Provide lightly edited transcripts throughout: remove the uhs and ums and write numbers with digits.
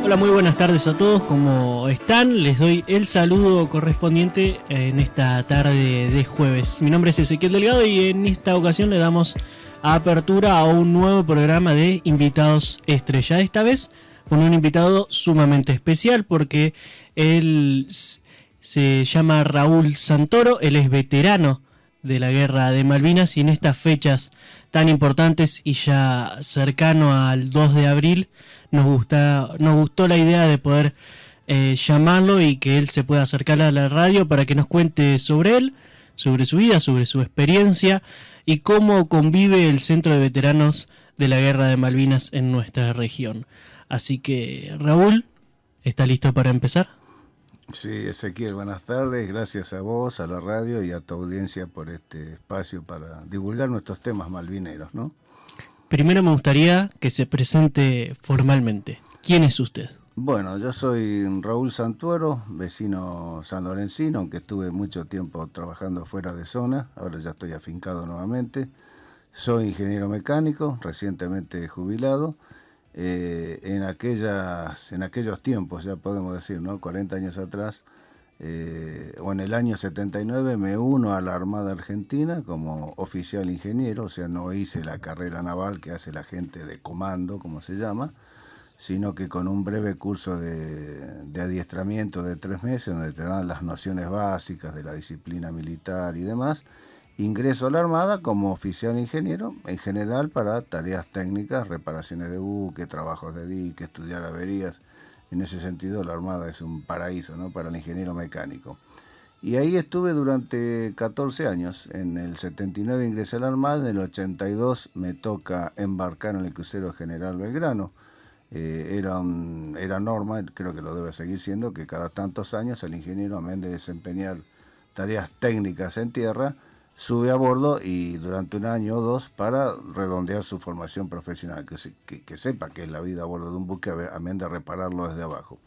Hola, muy buenas tardes a todos, ¿cómo están? Les doy el saludo correspondiente en esta tarde de jueves. Mi nombre es Ezequiel Delgado y en esta ocasión le damos apertura a un nuevo programa de invitados estrella. Esta vez con un invitado sumamente especial porque él se llama Raúl Santoro, él es veterano de la Guerra de Malvinas y en estas fechas tan importantes y ya cercano al 2 de abril nos gustó la idea de poder llamarlo y que él se pueda acercar a la radio para que nos cuente sobre él, sobre su vida, sobre su experiencia y cómo convive el Centro de Veteranos de la Guerra de Malvinas en nuestra región. Así que, Raúl, ¿está listo para empezar? Sí, Ezequiel, buenas tardes. Gracias a vos, a la radio y a tu audiencia por este espacio para divulgar nuestros temas malvineros, ¿no? Primero me gustaría que se presente formalmente. ¿Quién es usted? Bueno, yo soy Raúl Santuero, vecino sanlorencino, aunque estuve mucho tiempo trabajando fuera de zona, ahora ya estoy afincado nuevamente. Soy ingeniero mecánico, recientemente jubilado. En aquellos tiempos, ya podemos decir, ¿no? 40 años atrás, o en el año 79 me uno a la Armada Argentina como oficial ingeniero, o sea, no hice la carrera naval que hace la gente de comando, como se llama, sino que con un breve curso de adiestramiento de 3 meses, donde te dan las nociones básicas de la disciplina militar y demás, ingreso a la Armada como oficial ingeniero, en general para tareas técnicas, reparaciones de buque, trabajos de dique, estudiar averías. En ese sentido la Armada es un paraíso, ¿no?, para el ingeniero mecánico. Y ahí estuve durante 14 años. En el 79 ingresé a la Armada, en el 82 me toca embarcar en el crucero General Belgrano. Era norma, creo que lo debe seguir siendo, que cada tantos años el ingeniero, amén de desempeñar tareas técnicas en tierra, sube a bordo y durante un año o dos para redondear su formación profesional, que sepa que es la vida a bordo de un buque, amén de repararlo desde abajo.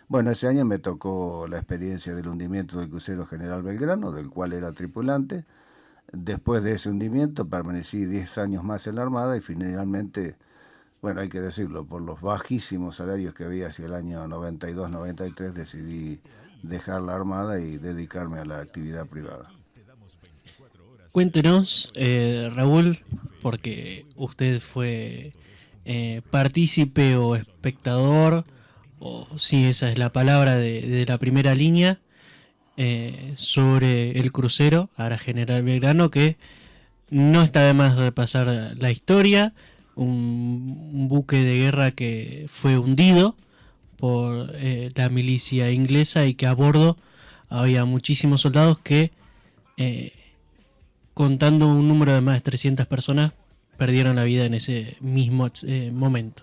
Bueno, ese año me tocó la experiencia del hundimiento del crucero General Belgrano, del cual era tripulante. Después de ese hundimiento permanecí 10 años más en la Armada y finalmente, bueno, hay que decirlo, por los bajísimos salarios que había hacia el año 92-93, decidí dejar la Armada y dedicarme a la actividad privada. Cuéntenos, Raúl, porque usted fue partícipe o espectador, o si esa es la palabra, de la primera línea sobre el crucero Ara General Belgrano, que no está de más repasar la historia, un buque de guerra que fue hundido por la milicia inglesa y que a bordo había muchísimos soldados que, contando un número de más de 300 personas, perdieron la vida en ese mismo momento.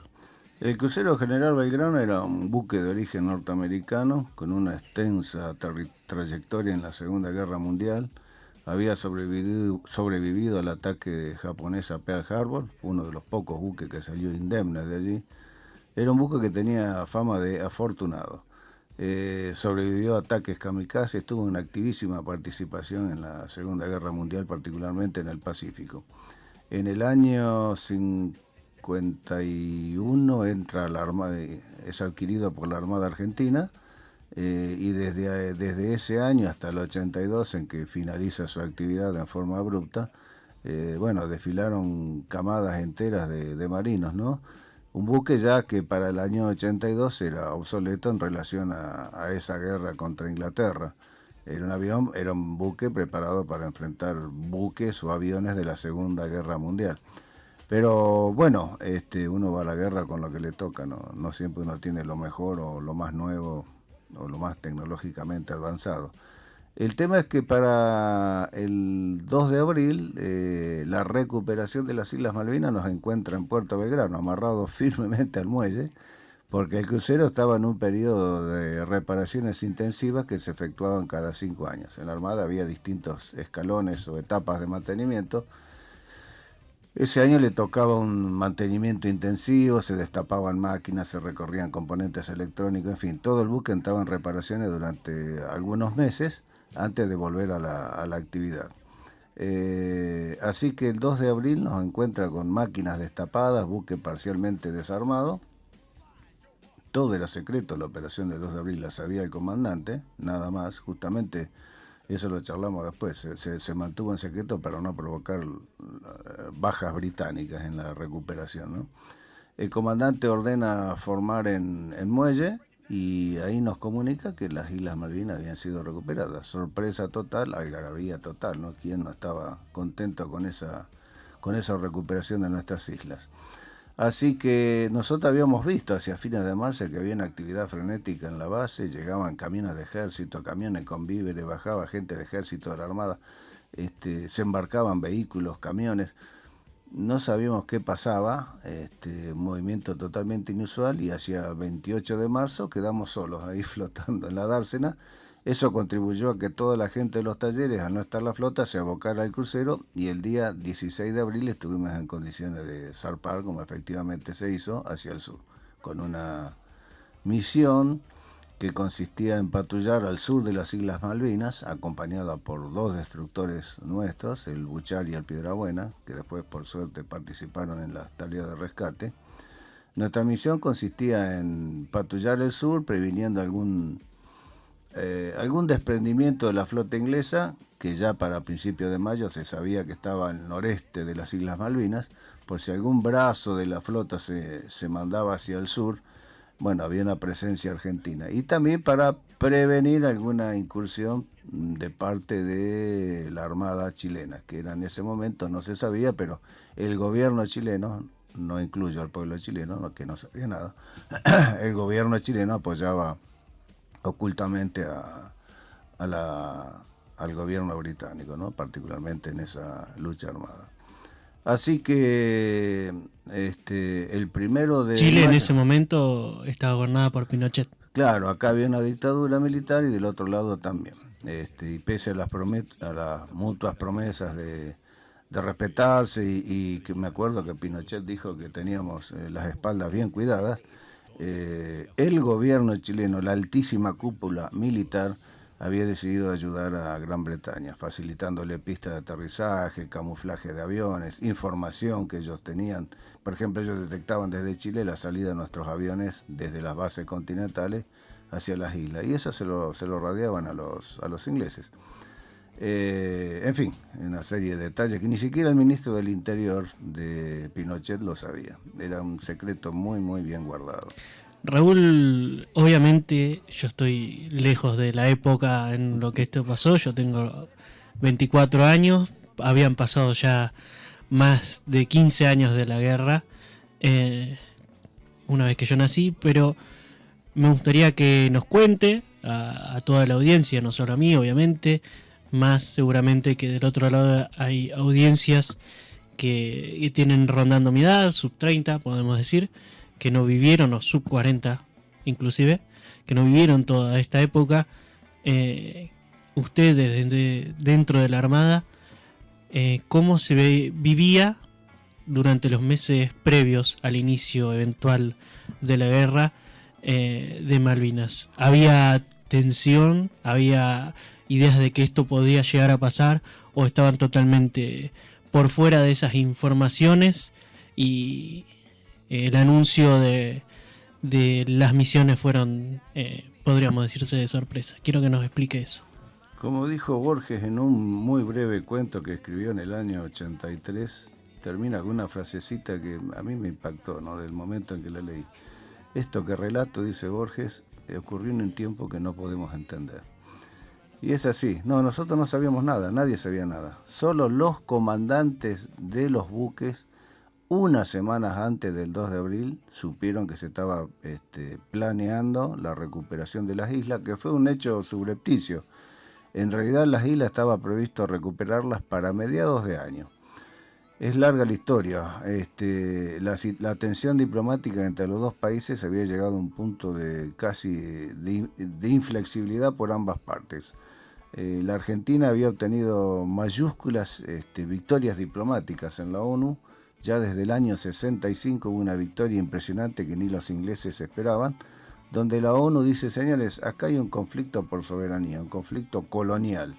El crucero General Belgrano era un buque de origen norteamericano con una extensa trayectoria en la Segunda Guerra Mundial. Había sobrevivido al ataque japonés a Pearl Harbor, uno de los pocos buques que salió indemne de allí. Era un buque que tenía fama de afortunado. Sobrevivió a ataques kamikaze, tuvo una activísima participación en la Segunda Guerra Mundial, particularmente en el Pacífico. En el año 51 entra a la Armada, es adquirido por la Armada Argentina, y desde ese año hasta el 82, en que finaliza su actividad en forma abrupta, bueno, desfilaron camadas enteras de marinos, ¿no? Un buque ya que para el año 82 era obsoleto en relación a esa guerra contra Inglaterra. Era un buque preparado para enfrentar buques o aviones de la Segunda Guerra Mundial. Pero bueno, uno va a la guerra con lo que le toca, ¿no? No siempre uno tiene lo mejor o lo más nuevo o lo más tecnológicamente avanzado. El tema es que para el 2 de abril la recuperación de las Islas Malvinas nos encuentra en Puerto Belgrano, amarrado firmemente al muelle, porque el crucero estaba en un periodo de reparaciones intensivas que se efectuaban cada 5 años. En la Armada había distintos escalones o etapas de mantenimiento. Ese año le tocaba un mantenimiento intensivo, se destapaban máquinas, se recorrían componentes electrónicos, en fin, todo el buque entraba en reparaciones durante algunos meses antes de volver a la actividad. Así que el 2 de abril nos encuentra con máquinas destapadas, buque parcialmente desarmado, todo era secreto, la operación del 2 de abril la sabía el comandante, nada más, justamente eso lo charlamos después, se mantuvo en secreto para no provocar bajas británicas en la recuperación, ¿no? El comandante ordena formar en muelle y ahí nos comunica que las Islas Malvinas habían sido recuperadas. Sorpresa total, algarabía total, ¿no? ¿Quién no estaba contento con esa recuperación de nuestras islas? Así que nosotros habíamos visto hacia fines de marzo que había una actividad frenética en la base, llegaban camiones de ejército, camiones con víveres, bajaba gente de ejército de la Armada, se embarcaban vehículos, camiones. No sabíamos qué pasaba, movimiento totalmente inusual, y hacia el 28 de marzo quedamos solos ahí flotando en la dársena. Eso contribuyó a que toda la gente de los talleres, al no estar la flota, se abocara al crucero, y el día 16 de abril estuvimos en condiciones de zarpar, como efectivamente se hizo, hacia el sur, con una misión que consistía en patrullar al sur de las Islas Malvinas, acompañada por 2 destructores nuestros, el Buchar y el Piedrabuena, que después por suerte participaron en las tareas de rescate. Nuestra misión consistía en patrullar el sur, previniendo algún desprendimiento de la flota inglesa, que ya para principios de mayo se sabía que estaba al noreste de las Islas Malvinas, por si algún brazo de la flota se mandaba hacia el sur. Bueno, había una presencia argentina. Y también para prevenir alguna incursión de parte de la Armada chilena, que era en ese momento, no se sabía, pero el gobierno chileno, no incluyo al pueblo chileno, que no sabía nada, el gobierno chileno apoyaba ocultamente al gobierno británico, ¿no? Particularmente en esa lucha armada. Así que el 1 de Chile mayo, en ese momento estaba gobernada por Pinochet. claro, acá había una dictadura militar y del otro lado también. Y pese a las mutuas promesas de respetarse, y que me acuerdo que Pinochet dijo que teníamos las espaldas bien cuidadas, el gobierno chileno, la altísima cúpula militar, había decidido ayudar a Gran Bretaña, facilitándole pistas de aterrizaje, camuflaje de aviones, información que ellos tenían. Por ejemplo, ellos detectaban desde Chile la salida de nuestros aviones desde las bases continentales hacia las islas, y eso se lo radiaban a los ingleses. En fin, una serie de detalles que ni siquiera el ministro del Interior de Pinochet lo sabía. Era un secreto muy, muy bien guardado. Raúl, obviamente yo estoy lejos de la época en lo que esto pasó. Yo tengo 24 años, habían pasado ya más de 15 años de la guerra, una vez que yo nací, pero me gustaría que nos cuente a toda la audiencia, no solo a mí obviamente, más seguramente que del otro lado hay audiencias que tienen rondando mi edad, sub 30 podemos decir, que no vivieron, o sub 40 inclusive, que no vivieron toda esta época. Ustedes dentro de la Armada, ¿cómo se vivía durante los meses previos al inicio eventual de la guerra de Malvinas? ¿Había tensión? ¿Había ideas de que esto podía llegar a pasar? ¿O estaban totalmente por fuera de esas informaciones y el anuncio de las misiones fueron, podríamos decirse, de sorpresa? Quiero que nos explique eso. Como dijo Borges en un muy breve cuento que escribió en el año 83, termina con una frasecita que a mí me impactó, ¿no?, del momento en que la leí. Esto que relato, dice Borges, ocurrió en un tiempo que no podemos entender. Y es así. No, nosotros no sabíamos nada, nadie sabía nada. Solo los comandantes de los buques, unas semanas antes del 2 de abril, supieron que se estaba planeando la recuperación de las islas, que fue un hecho subrepticio. En realidad las islas estaba previsto recuperarlas para mediados de año. Es larga la historia. La tensión diplomática entre los dos países había llegado a un punto de casi de inflexibilidad por ambas partes. La Argentina había obtenido mayúsculas victorias diplomáticas en la ONU. Ya desde el año 65 hubo una victoria impresionante que ni los ingleses esperaban, donde la ONU dice: señores, acá hay un conflicto por soberanía, un conflicto colonial,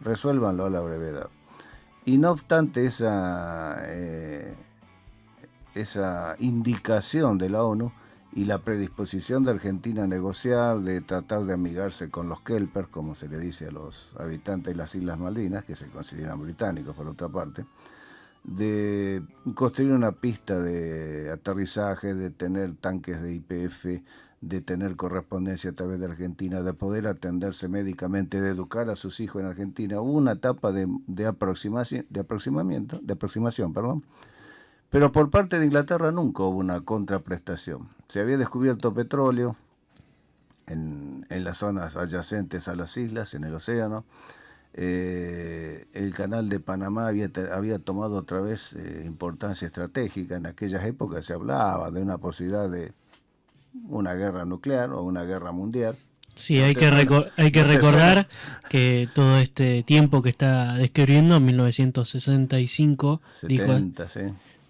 resuélvanlo a la brevedad. Y no obstante esa indicación de la ONU, y la predisposición de Argentina a negociar, de tratar de amigarse con los kelpers, como se le dice a los habitantes de las Islas Malvinas, que se consideran británicos por otra parte, de construir una pista de aterrizaje, de tener tanques de YPF, de tener correspondencia a través de Argentina, de poder atenderse médicamente, de educar a sus hijos en Argentina. Hubo una etapa de aproximación, pero por parte de Inglaterra nunca hubo una contraprestación. Se había descubierto petróleo en las zonas adyacentes a las islas, en el océano. El canal de Panamá había tomado otra vez importancia estratégica. En aquellas épocas se hablaba de una posibilidad de una guerra nuclear o una guerra mundial. Sí, hay que recordar que todo este tiempo que está describiendo, 1965, 70,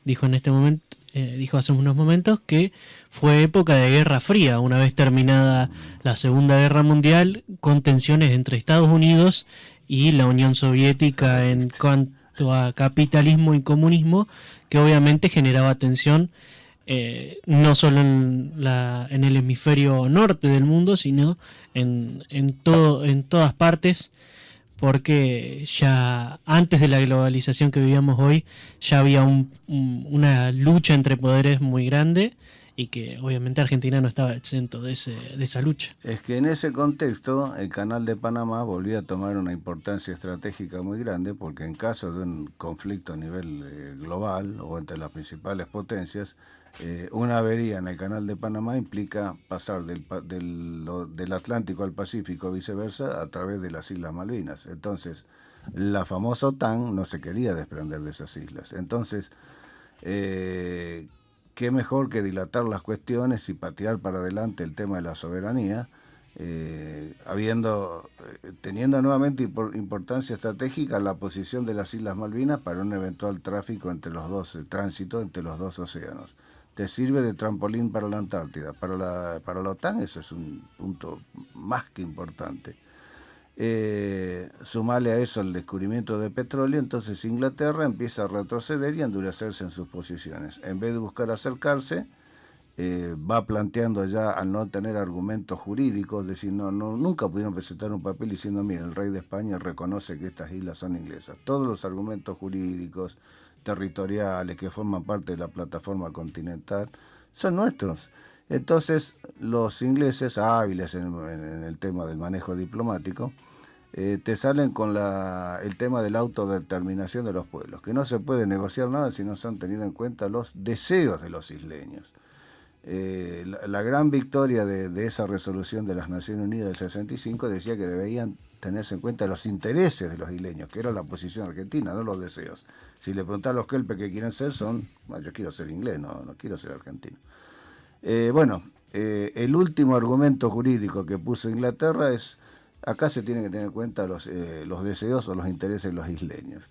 dijo en este momento, dijo hace unos momentos que fue época de Guerra Fría, una vez terminada la Segunda Guerra Mundial, con tensiones entre Estados Unidos y la Unión Soviética en cuanto a capitalismo y comunismo, que obviamente generaba tensión no solo en el hemisferio norte del mundo, sino en todas partes, porque ya antes de la globalización que vivíamos hoy, ya había una lucha entre poderes muy grande, y que obviamente Argentina no estaba exento de esa lucha. Es que en ese contexto el canal de Panamá volvió a tomar una importancia estratégica muy grande, porque en caso de un conflicto a nivel global o entre las principales potencias, una avería en el canal de Panamá implica pasar del Atlántico al Pacífico o viceversa a través de las Islas Malvinas. Entonces, la famosa OTAN no se quería desprender de esas islas. Entonces, qué mejor que dilatar las cuestiones y patear para adelante el tema de la soberanía, teniendo nuevamente importancia estratégica la posición de las Islas Malvinas para un eventual tráfico entre los dos, tránsito entre los dos océanos. Te sirve de trampolín para la Antártida. Para la OTAN eso es un punto más que importante. Sumale a eso el descubrimiento de petróleo, entonces Inglaterra empieza a retroceder y a endurecerse en sus posiciones. En vez de buscar acercarse, va planteando ya, al no tener argumentos jurídicos, es decir, nunca pudieron presentar un papel diciendo, mira, el rey de España reconoce que estas islas son inglesas. Todos los argumentos jurídicos, territoriales, que forman parte de la plataforma continental, son nuestros. Entonces, los ingleses, hábiles en el tema del manejo diplomático, te salen con el tema de la autodeterminación de los pueblos, que no se puede negociar nada si no se han tenido en cuenta los deseos de los isleños. La gran victoria de esa resolución de las Naciones Unidas del 65 decía que debían tenerse en cuenta los intereses de los isleños, que era la posición argentina, no los deseos. Si le preguntás a los kelpes qué quieren ser, yo quiero ser inglés, no quiero ser argentino. El último argumento jurídico que puso Inglaterra es: acá se tienen que tener en cuenta los deseos o los intereses de los isleños.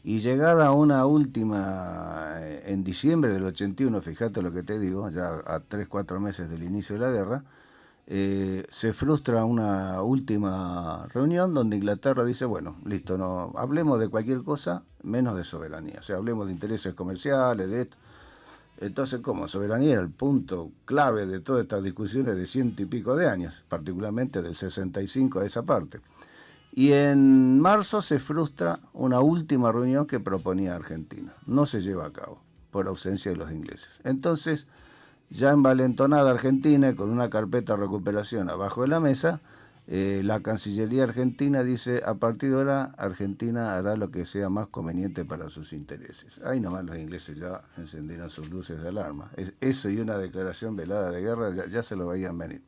Y llegada a una última, en diciembre del 81, fíjate lo que te digo, ya a 3-4 meses del inicio de la guerra, se frustra una última reunión donde Inglaterra dice, bueno, listo, no hablemos de cualquier cosa menos de soberanía. O sea, hablemos de intereses comerciales, de esto. Entonces, ¿cómo? Soberanía era el punto clave de todas estas discusiones de 100 y pico de años, particularmente del 65 a esa parte. Y en marzo se frustra una última reunión que proponía Argentina. No se lleva a cabo por ausencia de los ingleses. Entonces, ya envalentonada Argentina, con una carpeta de recuperación abajo de la mesa, la Cancillería argentina dice, a partir de ahora Argentina hará lo que sea más conveniente para sus intereses. Ahí nomás los ingleses ya encendieron sus luces de alarma. Eso y una declaración velada de guerra ya se lo veían venir.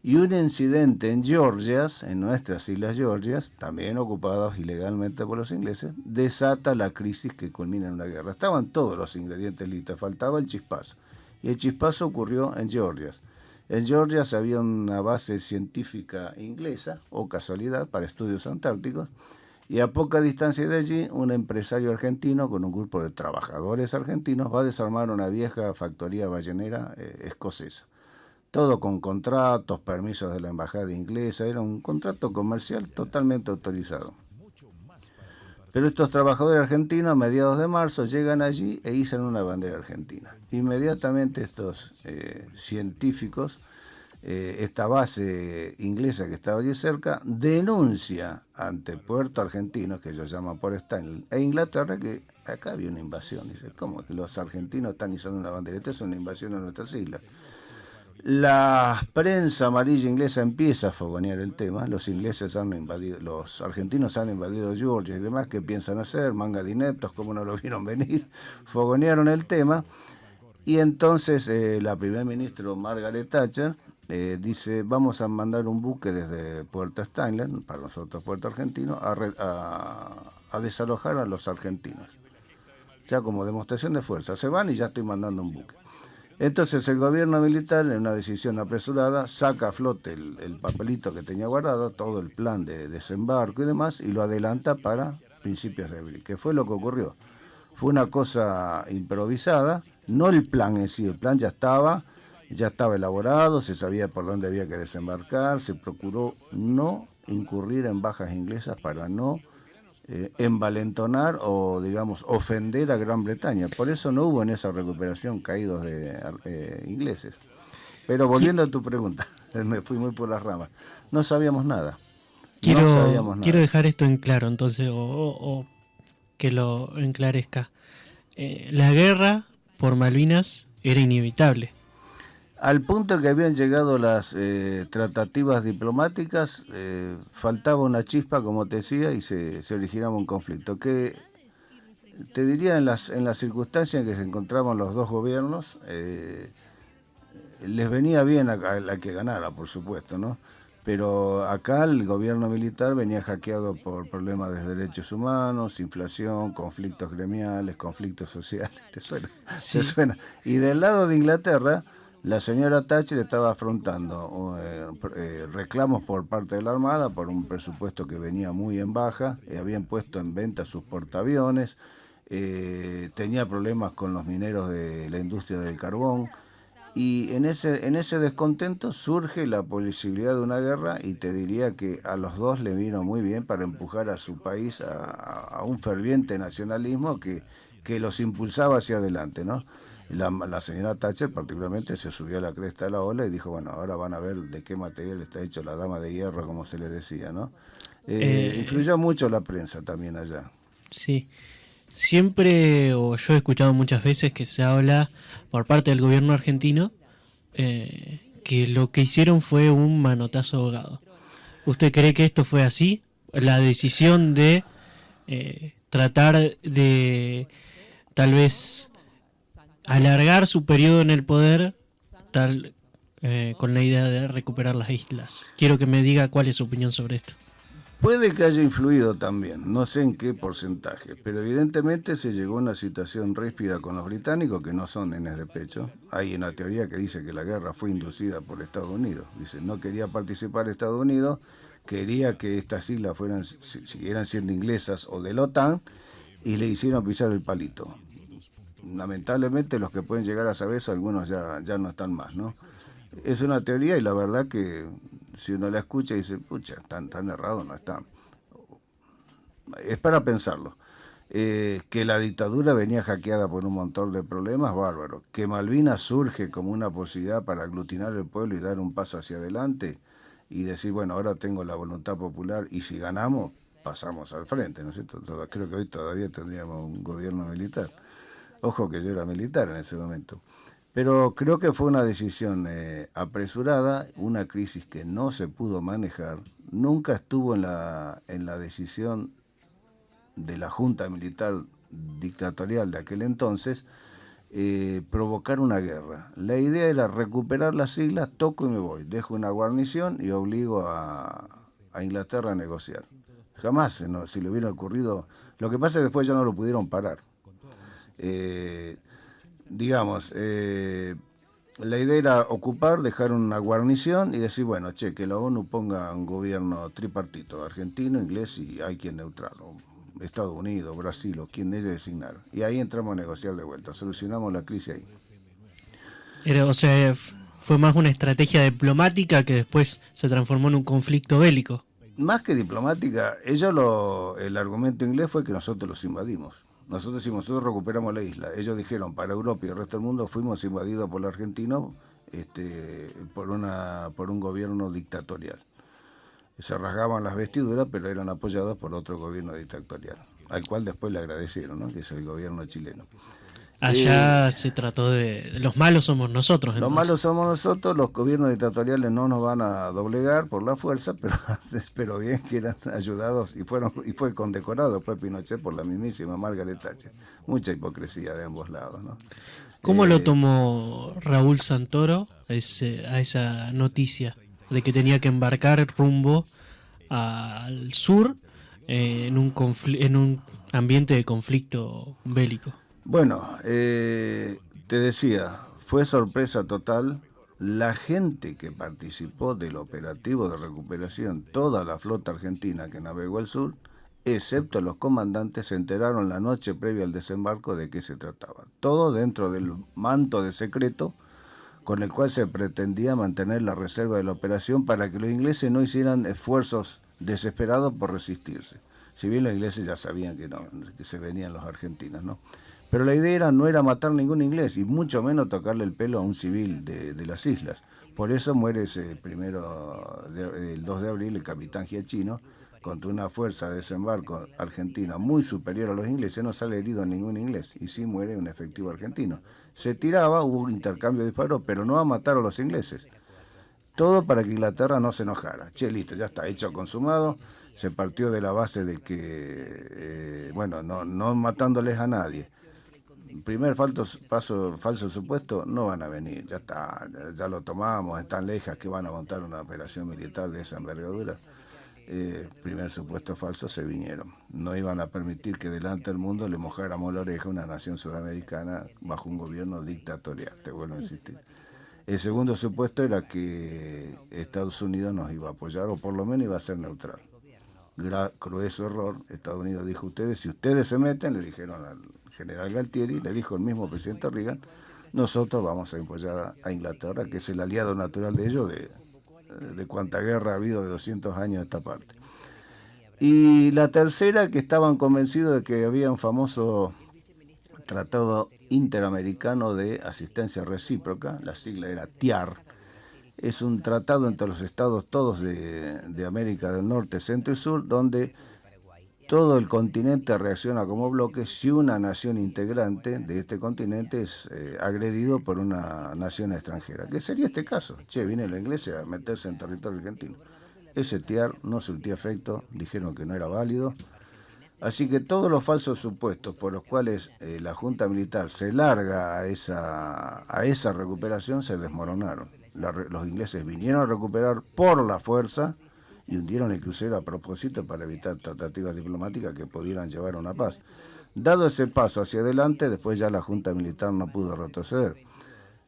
Y un incidente en Georgias, en nuestras Islas Georgias, también ocupadas ilegalmente por los ingleses, desata la crisis que culmina en una guerra. Estaban todos los ingredientes listos, faltaba el chispazo. Y el chispazo ocurrió en Georgias. En Georgias había una base científica inglesa, o casualidad, para estudios antárticos, y a poca distancia de allí, un empresario argentino con un grupo de trabajadores argentinos va a desarmar una vieja factoría ballenera escocesa. Todo con contratos, permisos de la embajada inglesa, era un contrato comercial totalmente autorizado. Pero estos trabajadores argentinos a mediados de marzo llegan allí e izan una bandera argentina. Inmediatamente estos científicos, esta base inglesa que estaba allí cerca, denuncia ante Puerto Argentino, que ellos llaman por Stanley, e Inglaterra, que acá había una invasión. Dice, ¿cómo que los argentinos están izando una bandera? Esta es una invasión a nuestras islas. La prensa amarilla inglesa empieza a fogonear el tema. Los ingleses han invadido, los argentinos han invadido Georgia y demás. ¿Qué piensan hacer? Manga de ineptos, ¿cómo no lo vieron venir? Fogonearon el tema. Y entonces la primer ministro Margaret Thatcher dice, vamos a mandar un buque desde Puerto Stanley, para nosotros Puerto Argentino, a desalojar a los argentinos. Ya como demostración de fuerza. Se van y ya estoy mandando un buque. Entonces el gobierno militar, en una decisión apresurada, saca a flote el papelito que tenía guardado, todo el plan de desembarco y demás, y lo adelanta para principios de abril. ¿Qué fue lo que ocurrió? Fue una cosa improvisada, no el plan en sí, el plan ya estaba elaborado, se sabía por dónde había que desembarcar, se procuró no incurrir en bajas inglesas para no envalentonar o, digamos, ofender a Gran Bretaña. Por eso no hubo en esa recuperación caídos de ingleses. Pero volviendo a tu pregunta, me fui muy por las ramas. No sabíamos nada. Quiero dejar esto en claro, entonces, o que lo enclarezca. La guerra por Malvinas era inevitable. Al punto que habían llegado las tratativas diplomáticas, faltaba una chispa, como te decía, y se originaba un conflicto. Que te diría, en las circunstancias en que se encontraban los dos gobiernos, les venía bien a la que ganara, por supuesto, ¿no? Pero acá el gobierno militar venía hackeado por problemas de derechos humanos, inflación, conflictos gremiales, conflictos sociales. ¿Te suena? Sí. ¿Te suena? Y del lado de Inglaterra, la señora Thatcher estaba afrontando reclamos por parte de la Armada por un presupuesto que venía muy en baja, habían puesto en venta sus portaaviones, tenía problemas con los mineros de la industria del carbón, y en ese descontento surge la posibilidad de una guerra, y te diría que a los dos le vino muy bien para empujar a su país a un ferviente nacionalismo que los impulsaba hacia adelante, ¿no? La señora Thatcher particularmente se subió a la cresta de la ola y dijo, bueno, ahora van a ver de qué material está hecho la dama de hierro, como se le decía, ¿no? Influyó mucho la prensa también allá. Sí, siempre, o yo he escuchado muchas veces que se habla por parte del gobierno argentino que lo que hicieron fue un manotazo ahogado. ¿Usted cree que esto fue así? La decisión de tratar de tal vez alargar su periodo en el poder con la idea de recuperar las islas. Quiero que me diga cuál es su opinión sobre esto. Puede que haya influido también, no sé en qué porcentaje, pero evidentemente se llegó a una situación ríspida con los británicos, que no son nenes de pecho. Hay una teoría que dice que la guerra fue inducida por Estados Unidos. Dice, no quería participar Estados Unidos, quería que estas islas siguieran siendo inglesas o de la OTAN, y le hicieron pisar el palito. Lamentablemente los que pueden llegar a saber eso, algunos ya no están más, ¿no? Es una teoría, y la verdad que si uno la escucha y dice, pucha, tan errado no está. Es para pensarlo. Que la dictadura venía hackeada por un montón de problemas, bárbaro. Que Malvinas surge como una posibilidad para aglutinar el pueblo y dar un paso hacia adelante y decir, bueno, ahora tengo la voluntad popular y si ganamos, pasamos al frente, ¿no es cierto? Creo que hoy todavía tendríamos un gobierno militar. Ojo que yo era militar en ese momento. Pero creo que fue una decisión apresurada, una crisis que no se pudo manejar. Nunca estuvo en la decisión de la Junta Militar dictatorial de aquel entonces provocar una guerra. La idea era recuperar las islas, toco y me voy. Dejo una guarnición y obligo a Inglaterra a negociar. Jamás, si le hubiera ocurrido. Lo que pasa es que después ya no lo pudieron parar. La idea era ocupar, dejar una guarnición y decir, bueno, que la ONU ponga un gobierno tripartito, argentino, inglés y hay quien neutral, o Estados Unidos, Brasil, o quien ellos designaron. Y ahí entramos a negociar de vuelta, solucionamos la crisis ahí. O sea, fue más una estrategia diplomática que después se transformó en un conflicto bélico. Más que diplomática, el argumento inglés fue que nosotros los invadimos. Nosotros recuperamos la isla. Ellos dijeron, para Europa y el resto del mundo fuimos invadidos por los argentinos por un gobierno dictatorial. Se rasgaban las vestiduras, pero eran apoyados por otro gobierno dictatorial, al cual después le agradecieron, ¿no? Que es el gobierno chileno. Allá se trató de... Los malos somos nosotros, Los entonces. malos somos nosotros, los gobiernos dictatoriales no nos van a doblegar por la fuerza, pero bien que eran ayudados y fue condecorado después Pinochet por la mismísima Margaret Thatcher. Mucha hipocresía de ambos lados, ¿no? ¿Cómo lo tomó Raúl Santoro a esa noticia de que tenía que embarcar rumbo al sur en un ambiente de conflicto bélico? Bueno, te decía, fue sorpresa total. La gente que participó del operativo de recuperación, toda la flota argentina que navegó al sur, excepto los comandantes, se enteraron la noche previa al desembarco de qué se trataba. Todo dentro del manto de secreto con el cual se pretendía mantener la reserva de la operación para que los ingleses no hicieran esfuerzos desesperados por resistirse. Si bien los ingleses ya sabían que se venían los argentinos, ¿no? Pero la idea no era matar ningún inglés y mucho menos tocarle el pelo a un civil de las islas. Por eso muere el 2 de abril el capitán Giachino contra una fuerza de desembarco argentina muy superior a los ingleses. No sale herido ningún inglés y sí muere un efectivo argentino. Se tiraba, hubo intercambio de disparos, pero no a matar a los ingleses. Todo para que Inglaterra no se enojara. Che, listo, ya está, hecho, consumado. Se partió de la base de que, no matándoles a nadie. Primer falso supuesto, no van a venir, ya está, ya lo tomamos, están lejas que van a montar una operación militar de esa envergadura. Primer supuesto falso, se vinieron. No iban a permitir que delante del mundo le mojáramos la oreja a una nación sudamericana bajo un gobierno dictatorial, te vuelvo a insistir. El segundo supuesto era que Estados Unidos nos iba a apoyar, o por lo menos iba a ser neutral. Grueso error. Estados Unidos dijo, si ustedes se meten, le dijeron al general Galtieri, le dijo el mismo presidente Reagan, nosotros vamos a apoyar a Inglaterra, que es el aliado natural de ellos, de cuánta guerra ha habido de 200 años de esta parte. Y la tercera, que estaban convencidos de que había un famoso Tratado Interamericano de Asistencia Recíproca, la sigla era TIAR. Es un tratado entre los estados todos de América del Norte, Centro y Sur, donde todo el continente reacciona como bloque si una nación integrante de este continente es agredido por una nación extranjera, que sería este caso. Viene la iglesia a meterse en territorio argentino. Ese TIAR no surtió efecto, dijeron que no era válido. Así que todos los falsos supuestos por los cuales la Junta Militar se larga a esa recuperación se desmoronaron. Los ingleses vinieron a recuperar por la fuerza y hundieron el crucero a propósito para evitar tratativas diplomáticas que pudieran llevar a una paz. Dado ese paso hacia adelante, después ya la Junta Militar no pudo retroceder.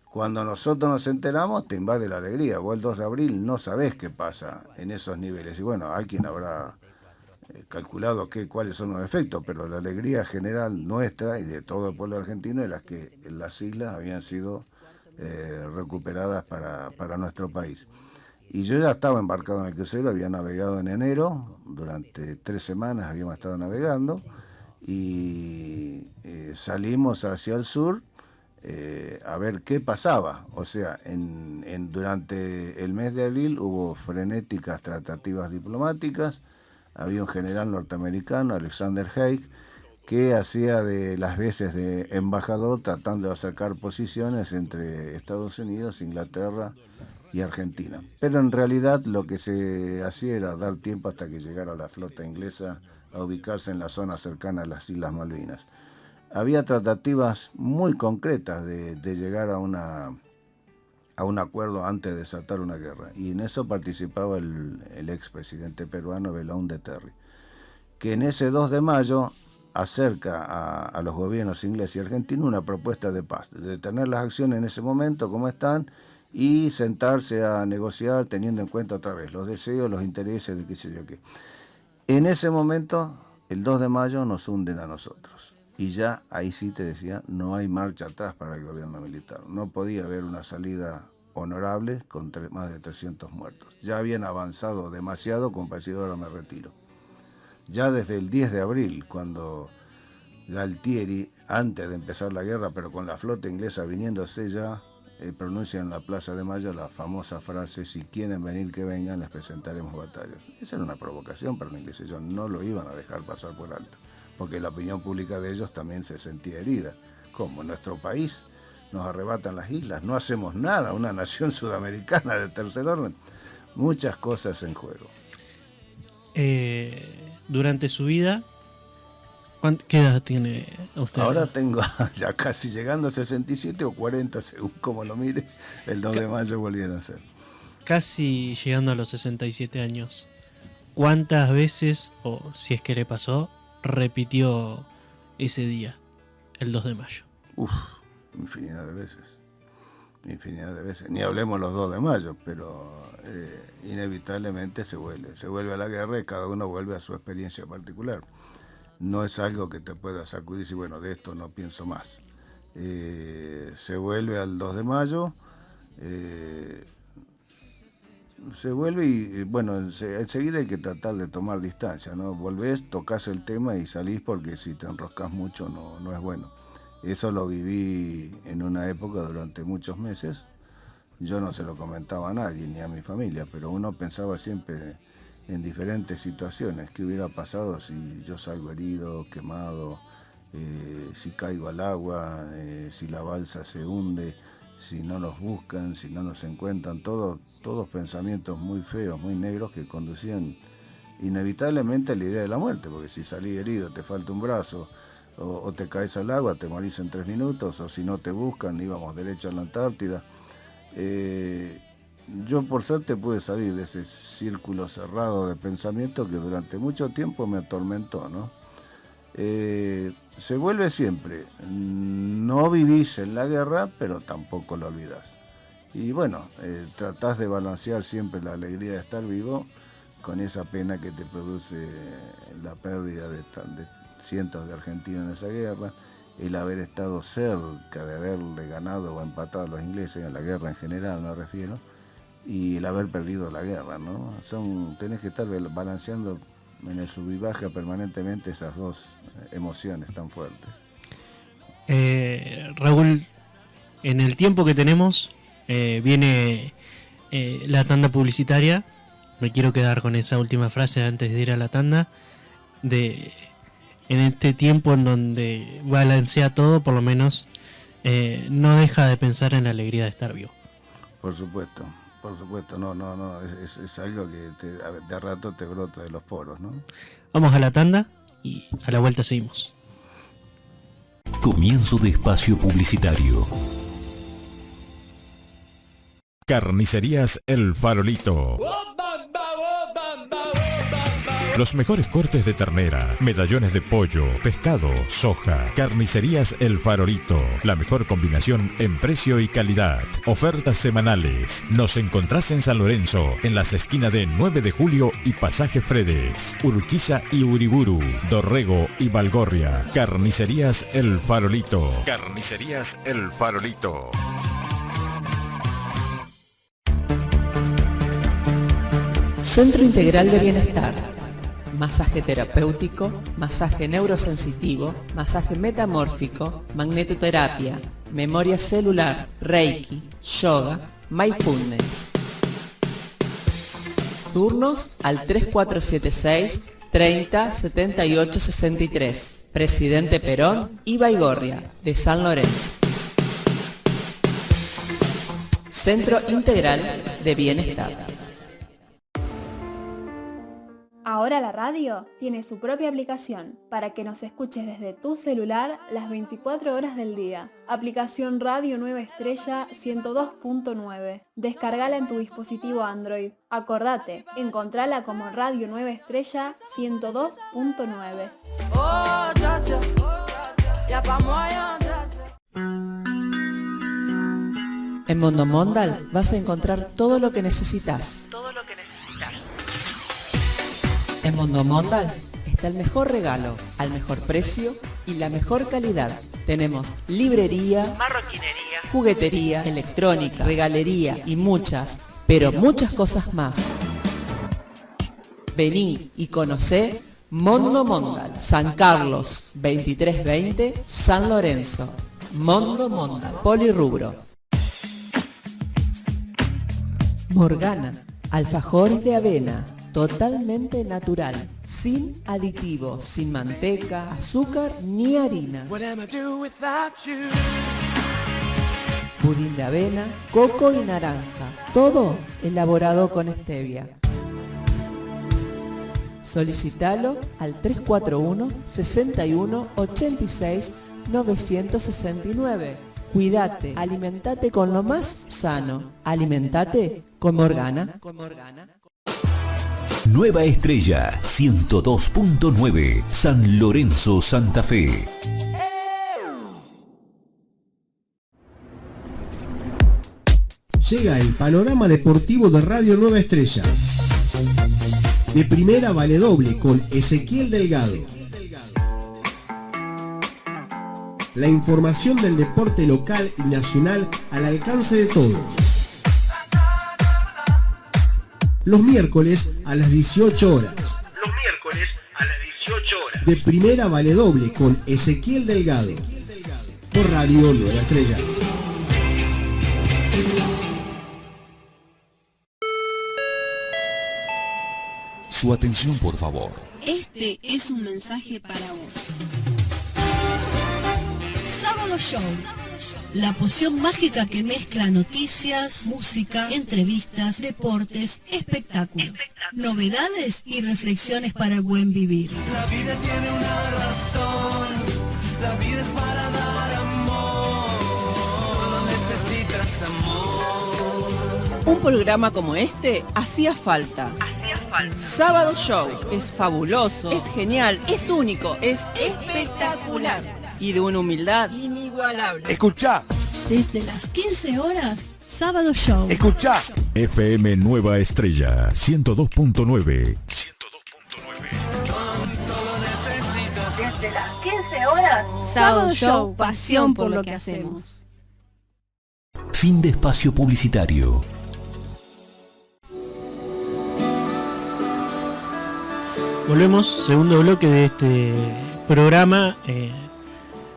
Cuando nosotros nos enteramos, te invade la alegría. Vos el 2 de abril no sabés qué pasa en esos niveles. Y bueno, alguien habrá calculado cuáles son los efectos, pero la alegría general nuestra y de todo el pueblo argentino era que las islas habían sido recuperadas para nuestro país. Y yo ya estaba embarcado en el crucero, había navegado en enero, durante 3 semanas habíamos estado navegando, y salimos hacia el sur a ver qué pasaba. O sea, durante el mes de abril hubo frenéticas tratativas diplomáticas, había un general norteamericano, Alexander Haig, que hacía de las veces de embajador tratando de acercar posiciones entre Estados Unidos, Inglaterra y Argentina. Pero en realidad lo que se hacía era dar tiempo hasta que llegara la flota inglesa a ubicarse en la zona cercana a las Islas Malvinas. Había tratativas muy concretas de llegar a un acuerdo antes de desatar una guerra, y en eso participaba el expresidente peruano Belaúnde Terry, que en ese 2 de mayo acerca a los gobiernos inglés y argentino una propuesta de paz, de detener las acciones en ese momento como están y sentarse a negociar teniendo en cuenta otra vez los deseos, los intereses de qué sé yo qué. En ese momento, el 2 de mayo, nos hunden a nosotros. Y ya ahí sí te decía, no hay marcha atrás para el gobierno militar. No podía haber una salida honorable con más de 300 muertos. Ya habían avanzado demasiado como para decir ahora me retiro. Ya desde el 10 de abril, cuando Galtieri, antes de empezar la guerra, pero con la flota inglesa viniéndose ya, pronuncia en la Plaza de Mayo la famosa frase: si quieren venir que vengan, les presentaremos batallas. Esa era una provocación para los ingleses, ellos no lo iban a dejar pasar por alto, porque la opinión pública de ellos también se sentía herida. Como en nuestro país nos arrebatan las islas, no hacemos nada, una nación sudamericana de tercer orden, muchas cosas en juego. Durante su vida, ¿qué edad tiene usted? Ahora tengo ya casi llegando a 67 o 40, según como lo mire. El 2 de mayo volvieron a ser. Casi llegando a los 67 años. ¿Cuántas veces, o si es que le pasó, repitió ese día, el 2 de mayo? Infinidad de veces. Infinidad de veces. Ni hablemos los 2 de mayo, pero inevitablemente se vuelve a la guerra y cada uno vuelve a su experiencia particular. No es algo que te pueda sacudir y decir, bueno, de esto no pienso más. Se vuelve al 2 de mayo, se vuelve y, bueno, enseguida hay que tratar de tomar distancia, ¿no? Volvés, tocas el tema y salís, porque si te enroscas mucho no es bueno. Eso lo viví en una época durante muchos meses. Yo no se lo comentaba a nadie, ni a mi familia, pero uno pensaba siempre en diferentes situaciones. ¿Qué hubiera pasado si yo salgo herido, quemado, si caigo al agua, si la balsa se hunde, si no nos buscan, si no nos encuentran? Todos pensamientos muy feos, muy negros, que conducían inevitablemente a la idea de la muerte, porque si salís herido, te falta un brazo, o te caes al agua, te morís en 3 minutos, o si no te buscan, íbamos derecho a la Antártida. Yo por suerte pude salir de ese círculo cerrado de pensamiento que durante mucho tiempo me atormentó, ¿no? Se vuelve siempre. No vivís en la guerra, pero tampoco la olvidás. Y bueno, tratás de balancear siempre la alegría de estar vivo con esa pena que te produce la pérdida de cientos de argentinos en esa guerra, el haber estado cerca de haberle ganado o empatado a los ingleses, en la guerra en general me refiero, y el haber perdido la guerra, ¿no? Tenés que estar balanceando en el sub y baja permanentemente esas dos emociones tan fuertes. Raúl, en el tiempo que tenemos viene la tanda publicitaria. Me quiero quedar con esa última frase antes de ir a la tanda, en este tiempo en donde balancea todo, por lo menos no deja de pensar en la alegría de estar vivo. Por supuesto, no, es algo que de rato te brota de los poros, ¿no? Vamos a la tanda y a la vuelta seguimos. Comienzo de espacio publicitario. Carnicerías El Farolito. Los mejores cortes de ternera, medallones de pollo, pescado, soja. Carnicerías El Farolito. La mejor combinación en precio y calidad. Ofertas semanales. Nos encontrás en San Lorenzo, en las esquinas de 9 de julio y Pasaje Fredes, Urquiza y Uriburu, Dorrego y Valgorria. Carnicerías El Farolito. Carnicerías El Farolito. Centro Integral de Bienestar. Masaje terapéutico, masaje neurosensitivo, masaje metamórfico, magnetoterapia, memoria celular, reiki, yoga, mindfulness. Turnos al 3476 30 78 63. Presidente Perón y Baigorria, de San Lorenzo. Centro Integral de Bienestar. Ahora la radio tiene su propia aplicación para que nos escuches desde tu celular las 24 horas del día. Aplicación Radio Nueva Estrella 102.9. Descargala en tu dispositivo Android. Acordate, encontrala como Radio Nueva Estrella 102.9. En Mundo Mondal vas a encontrar todo lo que necesitas. En Mundo Mondal está el mejor regalo, al mejor precio y la mejor calidad. Tenemos librería, marroquinería, juguetería, electrónica, regalería y muchas, pero muchas cosas más. Vení y conocé Mondo Mondal, San Carlos 2320, San Lorenzo. Mondo Mondal, polirrubro. Morgana, alfajores de avena, totalmente natural, sin aditivos, sin manteca, azúcar ni harinas. Pudín de avena, coco y naranja, todo elaborado con stevia. Solicitalo al 341 61 86 969. Cuídate, alimentate con lo más sano. Alimentate con Morgana. Nueva Estrella 102.9, San Lorenzo, Santa Fe. Llega el panorama deportivo de Radio Nueva Estrella. De primera vale doble con Ezequiel Delgado. La información del deporte local y nacional al alcance de todos. Los miércoles a las 18 horas. De primera vale doble con Ezequiel Delgado. Por Radio Nueva Estrella. Su atención, por favor. Este es un mensaje para vos. Sábado Show. La poción mágica que mezcla noticias, música, entrevistas, deportes, espectáculo, novedades y reflexiones para el buen vivir. La vida tiene una razón. La vida es para dar amor. Solo necesitas amor. Un programa como este hacía falta. Sábado Show es fabuloso, es genial, es único, es espectacular y de una humildad inigualable. Escuchá. Desde las 15 horas, Sábado Show. Escuchá. FM Nueva Estrella 102.9. Desde las 15 horas, Sábado Show, pasión por lo que hacemos. Fin de espacio publicitario. Volvemos, segundo bloque de este programa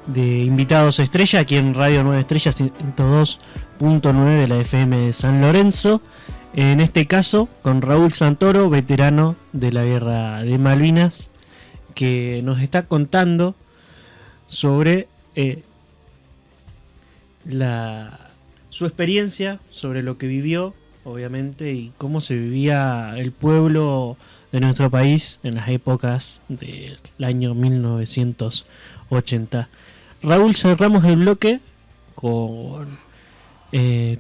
de invitados estrella aquí en Radio Nueva Estrella 102.9 de la FM de San Lorenzo. En este caso con Raúl Santoro, veterano de la Guerra de Malvinas, que nos está contando sobre su experiencia, sobre lo que vivió, obviamente, y cómo se vivía el pueblo de nuestro país en las épocas del año 1980. Raúl, cerramos el bloque con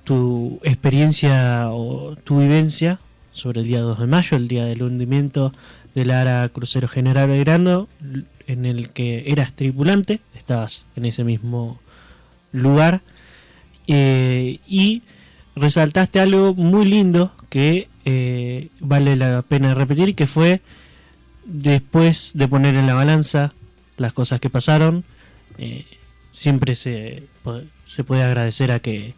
tu experiencia o tu vivencia sobre el día 2 de mayo, el día del hundimiento del Ara Crucero General Belgrano, en el que eras tripulante, estabas en ese mismo lugar, y resaltaste algo muy lindo que vale la pena repetir, que fue, después de poner en la balanza las cosas que pasaron, siempre se puede agradecer a que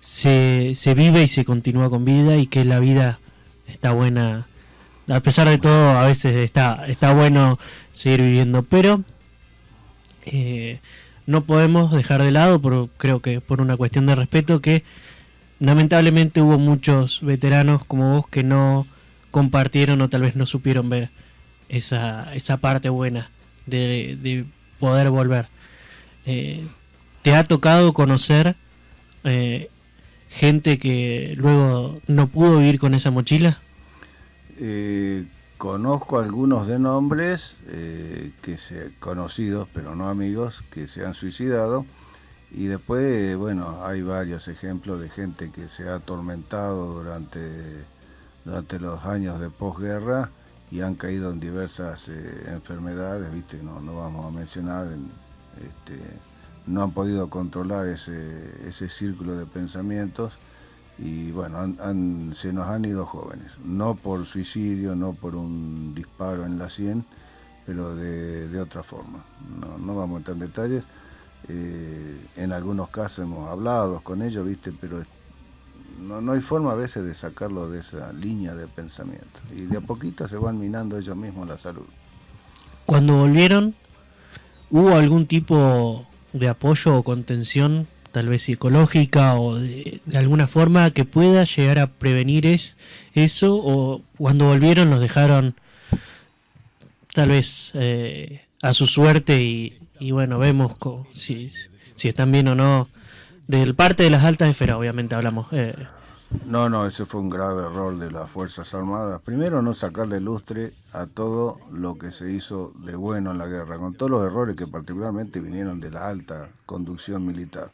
se vive y se continúa con vida, y que la vida está buena. A pesar de todo, a veces está bueno seguir viviendo, pero no podemos dejar de lado, creo que por una cuestión de respeto, que lamentablemente hubo muchos veteranos como vos que no compartieron o tal vez no supieron ver esa parte buena de poder volver. ¿Te ha tocado conocer gente que luego no pudo vivir con esa mochila? Conozco algunos de nombres conocidos, pero no amigos, que se han suicidado. Y después, bueno, hay varios ejemplos de gente que se ha atormentado durante los años de posguerra y han caído en diversas enfermedades, ¿viste? No vamos a mencionar, no han podido controlar ese círculo de pensamientos y bueno, se nos han ido jóvenes, no por suicidio, no por un disparo en la sien, pero de otra forma. No vamos a entrar en detalles. En algunos casos hemos hablado con ellos, ¿viste? Pero no hay forma a veces de sacarlo de esa línea de pensamiento. Y de a poquito se van minando ellos mismos la salud. Cuando volvieron, ¿hubo algún tipo de apoyo o contención, tal vez psicológica o de alguna forma que pueda llegar a prevenir eso? ¿O cuando volvieron los dejaron tal vez a su suerte y bueno, vemos si están bien o no? De parte de las altas esferas, obviamente hablamos. No, ese fue un grave error de las Fuerzas Armadas. Primero, no sacarle lustre a todo lo que se hizo de bueno en la guerra, con todos los errores que particularmente vinieron de la alta conducción militar.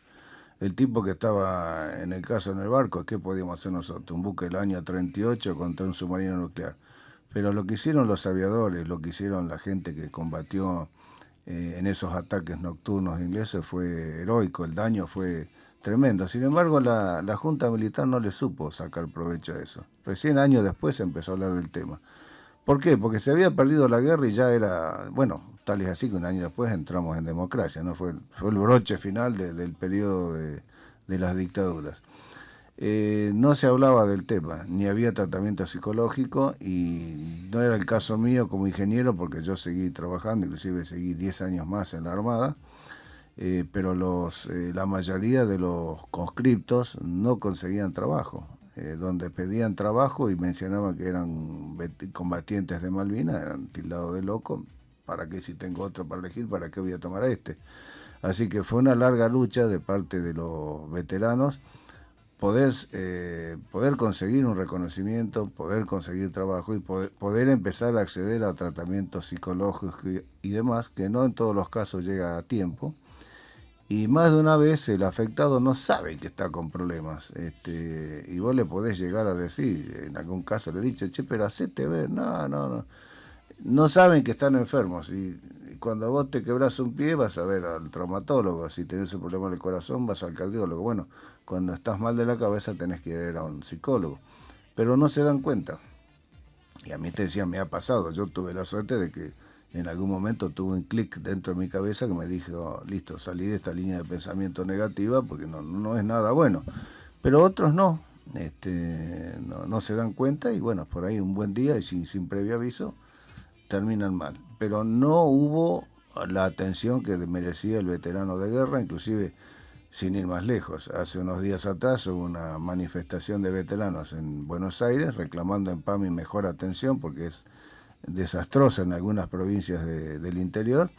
El tipo que estaba en el caso en el barco, ¿qué podíamos hacer nosotros? Un buque del año 38 contra un submarino nuclear. Pero lo que hicieron los aviadores, lo que hicieron la gente que combatió en esos ataques nocturnos ingleses fue heroico, el daño fue tremendo. Sin embargo, la Junta Militar no le supo sacar provecho a eso. Recién años después se empezó a hablar del tema. ¿Por qué? Porque se había perdido la guerra y ya era, bueno, tal es así que un año después entramos en democracia, ¿no? Fue el broche final del periodo de las dictaduras. No se hablaba del tema, ni había tratamiento psicológico, y no era el caso mío como ingeniero, porque yo seguí trabajando, inclusive seguí 10 años más en la Armada, pero la mayoría de los conscriptos no conseguían trabajo. Donde pedían trabajo y mencionaban que eran combatientes de Malvinas, eran tildados de loco. ¿Para qué, si tengo otro para elegir, para qué voy a tomar a este? Así que fue una larga lucha de parte de los veteranos poder conseguir un reconocimiento, poder conseguir trabajo y poder empezar a acceder a tratamientos psicológicos y demás, que no en todos los casos llega a tiempo. Y más de una vez el afectado no sabe que está con problemas, y vos le podés llegar a decir, en algún caso le he dicho, che, pero hacete ver, no saben que están enfermos, y cuando vos te quebrás un pie vas a ver al traumatólogo, si tenés un problema del corazón vas al cardiólogo, bueno, cuando estás mal de la cabeza tenés que ir a un psicólogo, pero no se dan cuenta. Y a mí te decía, me ha pasado, yo tuve la suerte de que en algún momento tuve un clic dentro de mi cabeza que me dijo, listo, salí de esta línea de pensamiento negativa porque no es nada bueno. Pero otros no se dan cuenta y bueno, por ahí un buen día y sin previo aviso terminan mal. Pero no hubo la atención que merecía el veterano de guerra, inclusive sin ir más lejos. Hace unos días atrás hubo una manifestación de veteranos en Buenos Aires reclamando en PAMI mejor atención porque es desastrosa en algunas provincias del interior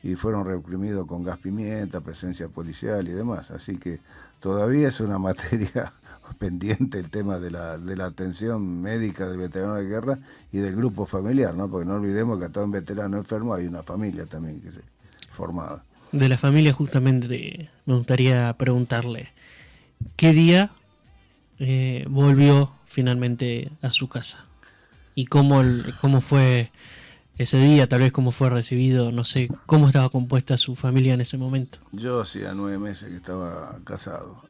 y fueron reprimidos con gas pimienta, presencia policial y demás. Así que todavía es una materia pendiente el tema de la atención médica del veterano de guerra y del grupo familiar, ¿no? Porque no olvidemos que a todo un veterano enfermo hay una familia también que se formada. De la familia justamente me gustaría preguntarle, ¿qué día volvió finalmente a su casa? ¿Y cómo fue ese día? Tal vez cómo fue recibido, no sé, cómo estaba compuesta su familia en ese momento. Yo hacía 9 meses que estaba casado.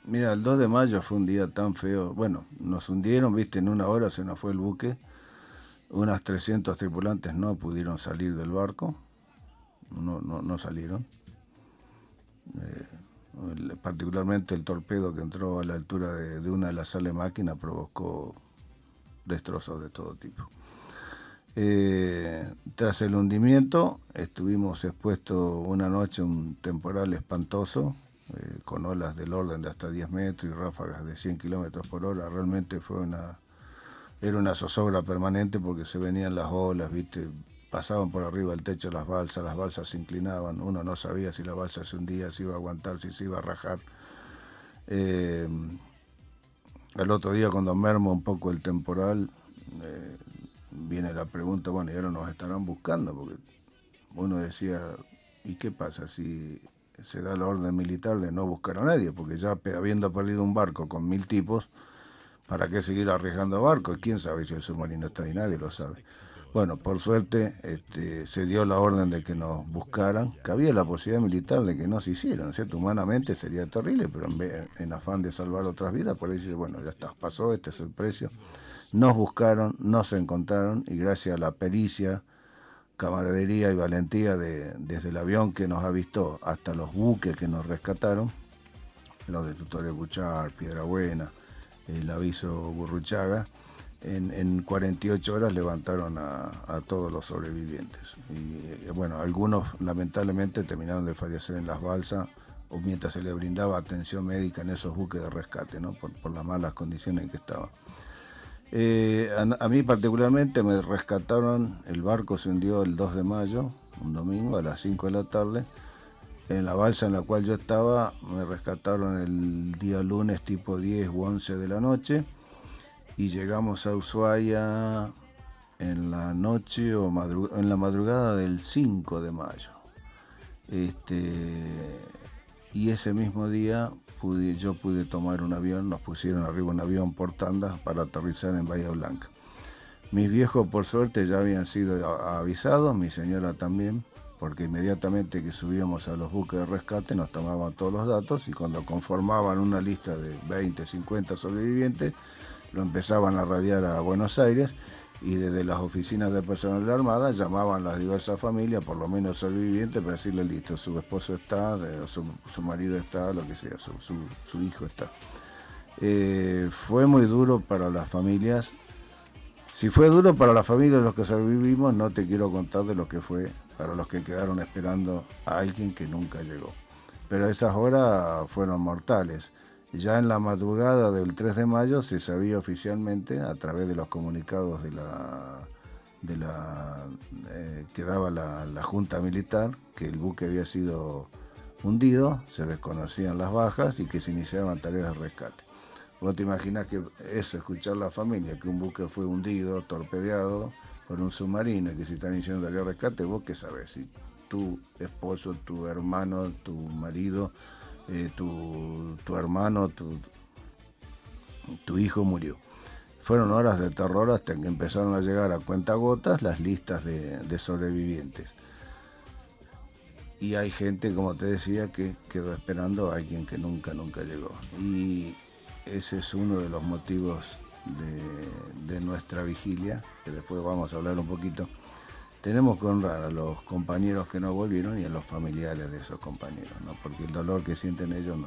Mira, el 2 de mayo fue un día tan feo. Bueno, nos hundieron, viste, en 1 hora se nos fue el buque. Unas 300 tripulantes no pudieron salir del barco. No salieron. Particularmente el torpedo que entró a la altura de una de las salas de máquina provocó destrozos de todo tipo. Tras el hundimiento estuvimos expuestos una noche a un temporal espantoso, con olas del orden de hasta 10 metros y ráfagas de 100 kilómetros por hora. Realmente era una zozobra permanente porque se venían las olas, viste, pasaban por arriba del techo las balsas se inclinaban, uno no sabía si la balsa se hundía, si iba a aguantar, si se iba a rajar. El otro día cuando merma un poco el temporal, viene la pregunta, bueno, y ahora nos estarán buscando, porque uno decía, ¿y qué pasa si se da la orden militar de no buscar a nadie? Porque ya habiendo perdido un barco con 1000 tipos, ¿para qué seguir arriesgando barcos? ¿Quién sabe si el submarino está ahí? Nadie lo sabe. Bueno, por suerte se dio la orden de que nos buscaran, que había la posibilidad militar de que no se hiciera, ¿no es cierto? Humanamente sería terrible, pero en afán de salvar otras vidas, por ahí dice, bueno, ya está, pasó, este es el precio. Nos buscaron, nos encontraron y gracias a la pericia camaradería y valentía desde el avión que nos avistó hasta los buques que nos rescataron, los de Tutorial Buchar, Piedra Buena, el aviso Burruchaga. En 48 horas levantaron a todos los sobrevivientes. Y bueno, algunos lamentablemente terminaron de fallecer en las balsas o mientras se les brindaba atención médica en esos buques de rescate, ¿no? por las malas condiciones en que estaban. A mí particularmente me rescataron, el barco se hundió el 2 de mayo, un domingo a las 5 de la tarde. En la balsa en la cual yo estaba me rescataron el día lunes tipo 10 u 11 de la noche. Y llegamos a Ushuaia en la noche o en la madrugada del 5 de mayo. Y ese mismo día yo pude tomar un avión, nos pusieron arriba un avión por tandas para aterrizar en Bahía Blanca. Mis viejos por suerte ya habían sido avisados, mi señora también, porque inmediatamente que subíamos a los buques de rescate nos tomaban todos los datos y cuando conformaban una lista de 20, 50 sobrevivientes, lo empezaban a radiar a Buenos Aires y desde las oficinas de personal de la Armada llamaban a las diversas familias, por lo menos sobrevivientes, para decirle listo, su esposo está, su marido está, lo que sea, su hijo está. Fue muy duro para las familias. Si fue duro para las familias de los que sobrevivimos, no te quiero contar de lo que fue para los que quedaron esperando a alguien que nunca llegó. Pero esas horas fueron mortales. Ya en la madrugada del 3 de mayo se sabía oficialmente, a través de los comunicados que daba la Junta Militar, que el buque había sido hundido, se desconocían las bajas y que se iniciaban tareas de rescate. Vos te imaginás que eso, escuchar la familia, que un buque fue hundido, torpedeado por un submarino y que se están iniciando tareas de rescate, vos qué sabés, si tu esposo, tu hermano, tu marido, tu hermano, tu hijo murió. Fueron horas de terror hasta que empezaron a llegar a cuentagotas las listas de sobrevivientes. Y hay gente, como te decía, que quedó esperando a alguien que nunca llegó. Y ese es uno de los motivos de nuestra vigilia, que después vamos a hablar un poquito. Tenemos que honrar a los compañeros que no volvieron y a los familiares de esos compañeros, ¿no? Porque el dolor que sienten ellos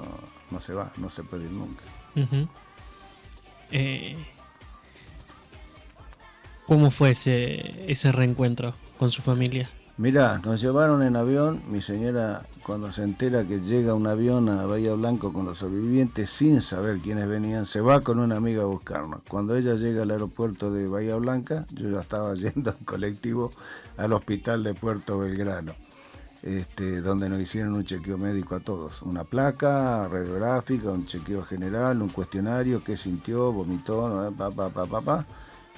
no se va, no se puede ir nunca. Uh-huh. ¿Cómo fue ese reencuentro con su familia? Mirá, nos llevaron en avión. Mi señora, cuando se entera que llega un avión a Bahía Blanca con los sobrevivientes, sin saber quiénes venían, se va con una amiga a buscarnos. Cuando ella llega al aeropuerto de Bahía Blanca, yo ya estaba yendo en colectivo al hospital de Puerto Belgrano, donde nos hicieron un chequeo médico a todos. Una placa radiográfica, un chequeo general, un cuestionario, qué sintió, vomitó,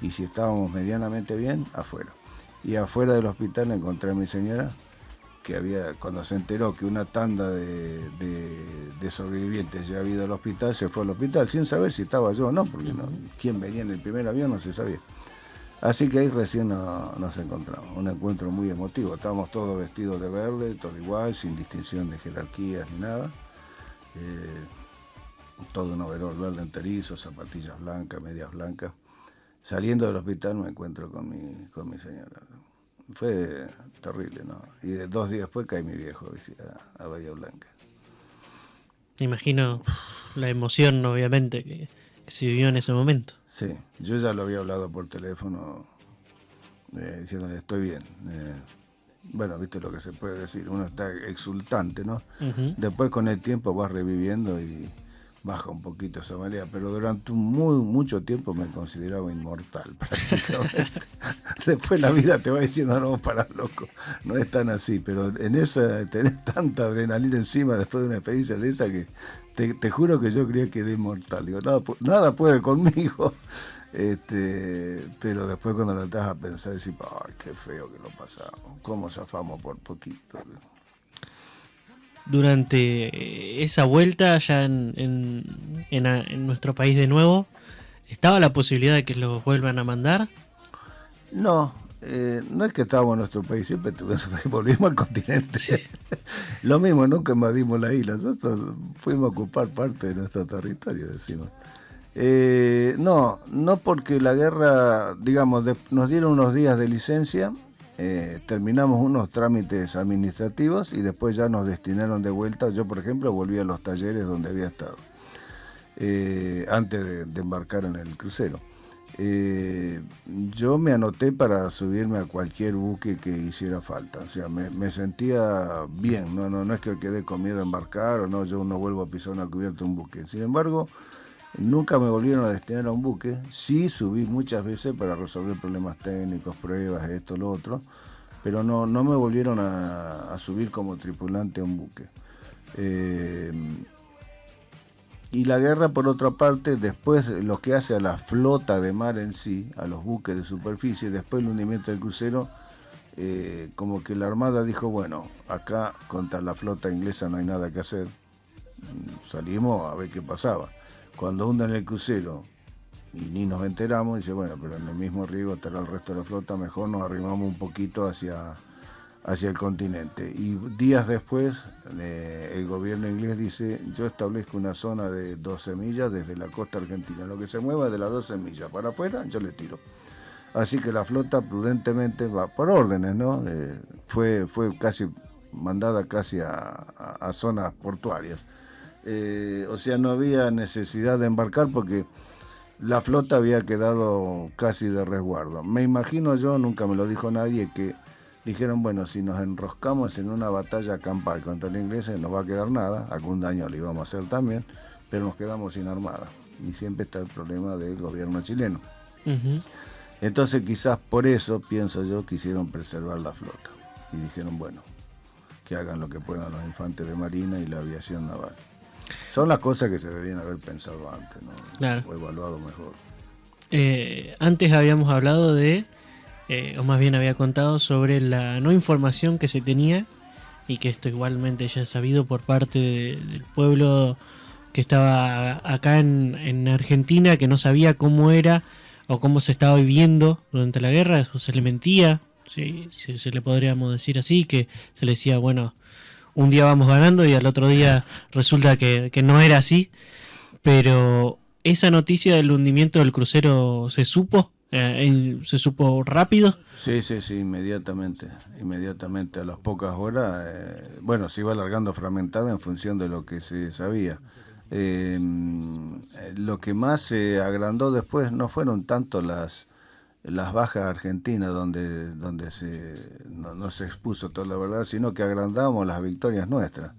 y si estábamos medianamente bien, afuera. Y afuera del hospital encontré a mi señora, que cuando se enteró que una tanda de sobrevivientes ya había ido al hospital, se fue al hospital sin saber si estaba yo o no, porque quién venía en el primer avión no se sabía. Así que ahí recién nos encontramos, un encuentro muy emotivo. Estábamos todos vestidos de verde, todo igual, sin distinción de jerarquías ni nada. Todo un overol verde enterizo, zapatillas blancas, medias blancas. Saliendo del hospital me encuentro con mi señora. Fue terrible, ¿no? Y 2 días después cae mi viejo a Bahía Blanca. Me imagino la emoción, obviamente, que se vivió en ese momento. Sí, yo ya lo había hablado por teléfono, diciéndole, estoy bien. Bueno, viste lo que se puede decir, uno está exultante, ¿no? Uh-huh. Después con el tiempo vas reviviendo y baja un poquito esa marea, pero durante mucho tiempo me consideraba inmortal prácticamente. Después la vida te va diciendo, no, pará, loco, no es tan así, pero en esa tenés tanta adrenalina encima después de una experiencia de esa que te juro que yo creía que era inmortal. Digo, nada puede conmigo, pero después cuando lo estás a pensar decís, ay, qué feo que lo pasamos, cómo zafamos por poquito. Durante esa vuelta ya en nuestro país de nuevo, ¿estaba la posibilidad de que los vuelvan a mandar? No, no es que estábamos en nuestro país, siempre volvimos al continente. Sí. Lo mismo, nunca invadimos la isla, nosotros fuimos a ocupar parte de nuestro territorio, decimos. No porque la guerra, digamos, nos dieron unos días de licencia terminamos unos trámites administrativos y después ya nos destinaron de vuelta. Yo, por ejemplo, volví a los talleres donde había estado antes de embarcar en el crucero. Yo me anoté para subirme a cualquier buque que hiciera falta, o sea, me sentía bien, no es que quedé con miedo a embarcar o no, yo no vuelvo a pisar una cubierta de un buque. Sin embargo, nunca me volvieron a destinar a un buque. Sí subí muchas veces para resolver problemas técnicos, pruebas, esto, lo otro, pero no me volvieron a subir como tripulante a un buque. Y la guerra, por otra parte, después lo que hace a la flota de mar en sí, a los buques de superficie, después el hundimiento del crucero, como que la Armada dijo, bueno, acá contra la flota inglesa no hay nada que hacer, salimos a ver qué pasaba. Cuando hunden el crucero y ni nos enteramos, dice, bueno, pero en el mismo riesgo estará el resto de la flota, mejor nos arrimamos un poquito hacia el continente. Y días después el gobierno inglés dice, yo establezco una zona de 12 millas desde la costa argentina, lo que se mueva de las 12 millas para afuera yo le tiro. Así que la flota prudentemente va por órdenes, ¿no? Fue casi mandada casi a zonas portuarias. O sea, no había necesidad de embarcar porque la flota había quedado casi de resguardo. Me imagino yo, nunca me lo dijo nadie, que dijeron, bueno, si nos enroscamos en una batalla campal contra los ingleses no va a quedar nada, algún daño le íbamos a hacer también, pero nos quedamos sin armada. Y siempre está el problema del gobierno chileno. Uh-huh. Entonces quizás por eso, pienso yo, quisieron preservar la flota. Y dijeron, bueno, que hagan lo que puedan los infantes de marina y la aviación naval. Son las cosas que se debían haber pensado antes, ¿no? Claro. O evaluado mejor. Antes habíamos hablado o más bien había contado sobre la no información que se tenía, y que esto igualmente ya es sabido por parte del pueblo que estaba acá en Argentina, que no sabía cómo era o cómo se estaba viviendo durante la guerra, o se le mentía, si se le podríamos decir así, que se le decía, bueno, un día vamos ganando y al otro día resulta que no era así. Pero esa noticia del hundimiento del crucero se supo. ¿Se supo rápido? Sí, inmediatamente, a las pocas horas, bueno, se iba alargando fragmentada en función de lo que se sabía. Lo que más se agrandó después no fueron tanto las bajas argentinas donde no se expuso toda la verdad, sino que agrandamos las victorias nuestras.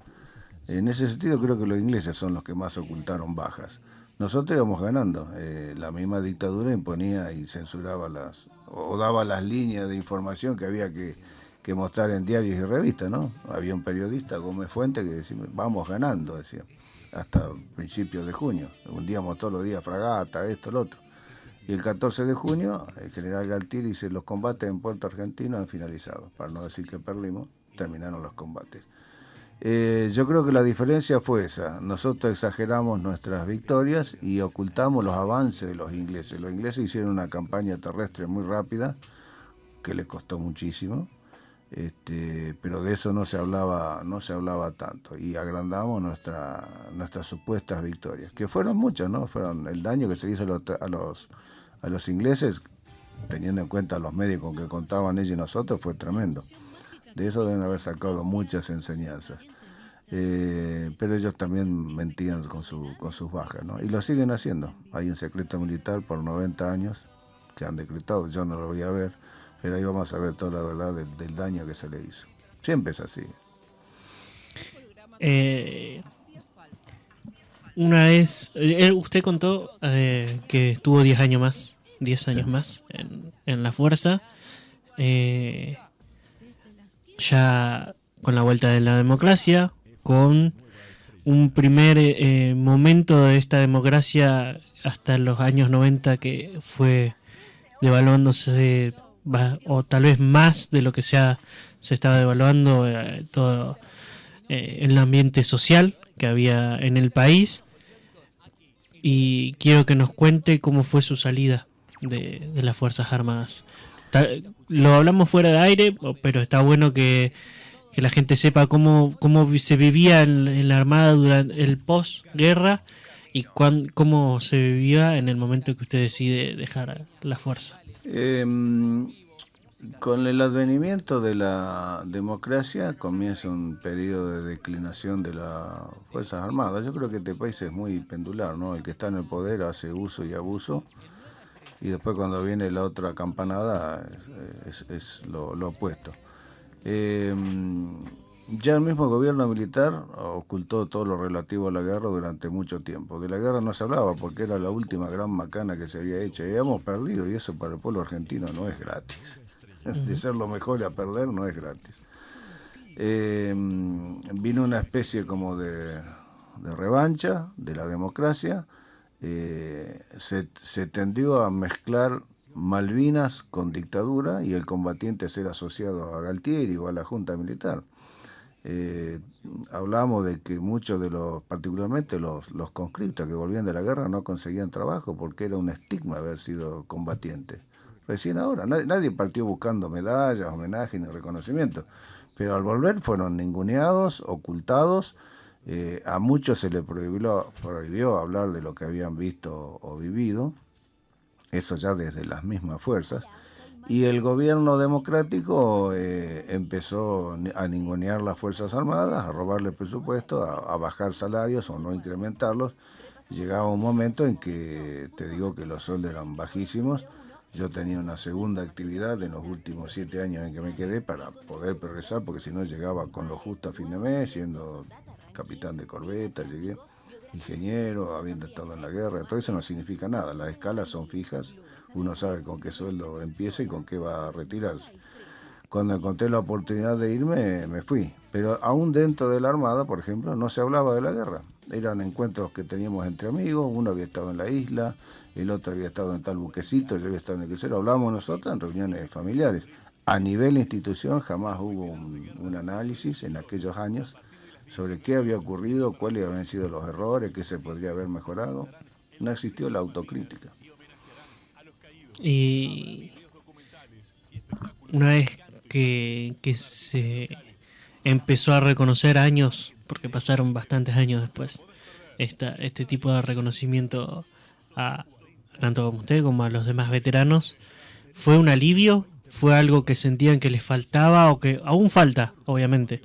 En ese sentido creo que los ingleses son los que más ocultaron bajas. Nosotros íbamos ganando, la misma dictadura imponía y censuraba o daba las líneas de información que había que mostrar en diarios y revistas, ¿no? Había un periodista, Gómez Fuente, que decía, vamos ganando, decía, hasta principios de junio. Hundíamos todos los días fragata, esto, lo otro. Y el 14 de junio, el general Galtieri dice, los combates en Puerto Argentino han finalizado. Para no decir que perdimos, terminaron los combates. Yo creo que la diferencia fue esa. Nosotros exageramos nuestras victorias y ocultamos los avances de los ingleses. Los ingleses hicieron una campaña terrestre muy rápida, que les costó muchísimo, pero de eso no se hablaba tanto. Y agrandamos nuestras supuestas victorias, que fueron muchas, ¿no? Fueron el daño que se hizo a los ingleses, teniendo en cuenta los medios con que contaban ellos y nosotros, fue tremendo. De eso deben haber sacado muchas enseñanzas. Pero ellos también mentían con sus bajas, ¿no? Y lo siguen haciendo. Hay un secreto militar por 90 años que han decretado, yo no lo voy a ver, pero ahí vamos a ver toda la verdad del daño que se le hizo. Siempre es así. Una vez, usted contó que estuvo 10 años más en la fuerza. Ya con la vuelta de la democracia, con un primer momento de esta democracia hasta los años 90 que fue devaluándose, o tal vez más de lo que se estaba devaluando todo el ambiente social que había en el país. Y quiero que nos cuente cómo fue su salida de las Fuerzas Armadas. Lo hablamos fuera de aire, pero está bueno que la gente sepa cómo se vivía en la Armada durante el posguerra y cómo se vivía en el momento que usted decide dejar la fuerza. Con el advenimiento de la democracia comienza un periodo de declinación de las Fuerzas Armadas. Yo creo que este país es muy pendular, ¿no? El que está en el poder hace uso y abuso, y después cuando viene la otra campanada es lo opuesto. Ya el mismo gobierno militar ocultó todo lo relativo a la guerra durante mucho tiempo. De la guerra no se hablaba porque era la última gran macana que se había hecho. Y habíamos perdido, y eso para el pueblo argentino no es gratis. De ser lo mejor y a perder no es gratis. Vino una especie como de revancha de la democracia. Se tendió a mezclar Malvinas con dictadura y el combatiente ser asociado a Galtieri o a la Junta Militar. Hablamos de que muchos de los, particularmente los conscriptos que volvían de la guerra, no conseguían trabajo porque era un estigma haber sido combatiente. Recién ahora, nadie partió buscando medallas, homenajes ni reconocimiento, pero al volver fueron ninguneados, ocultados. A muchos se les prohibió hablar de lo que habían visto o vivido, eso ya desde las mismas fuerzas. Y el gobierno democrático empezó a ningunear las Fuerzas Armadas, a robarle presupuesto, a bajar salarios o no incrementarlos. Llegaba un momento en que, te digo que los sueldos eran bajísimos. Yo tenía una segunda actividad en los últimos 7 años en que me quedé para poder progresar, porque si no llegaba con lo justo a fin de mes, siendo capitán de corbeta, llegué ingeniero, habiendo estado en la guerra. Todo eso no significa nada, las escalas son fijas. Uno sabe con qué sueldo empieza y con qué va a retirarse. Cuando encontré la oportunidad de irme, me fui. Pero aún dentro de la Armada, por ejemplo, no se hablaba de la guerra. Eran encuentros que teníamos entre amigos, uno había estado en la isla, el otro había estado en tal buquecito, yo había estado en el crucero. Hablábamos nosotros en reuniones familiares. A nivel institución jamás hubo un análisis en aquellos años sobre qué había ocurrido, cuáles habían sido los errores, qué se podría haber mejorado. No existió la autocrítica. Y una vez que se empezó a reconocer años, porque pasaron bastantes años después, este tipo de reconocimiento a tanto como usted como a los demás veteranos, ¿fue un alivio? ¿Fue algo que sentían que les faltaba o que aún falta, obviamente?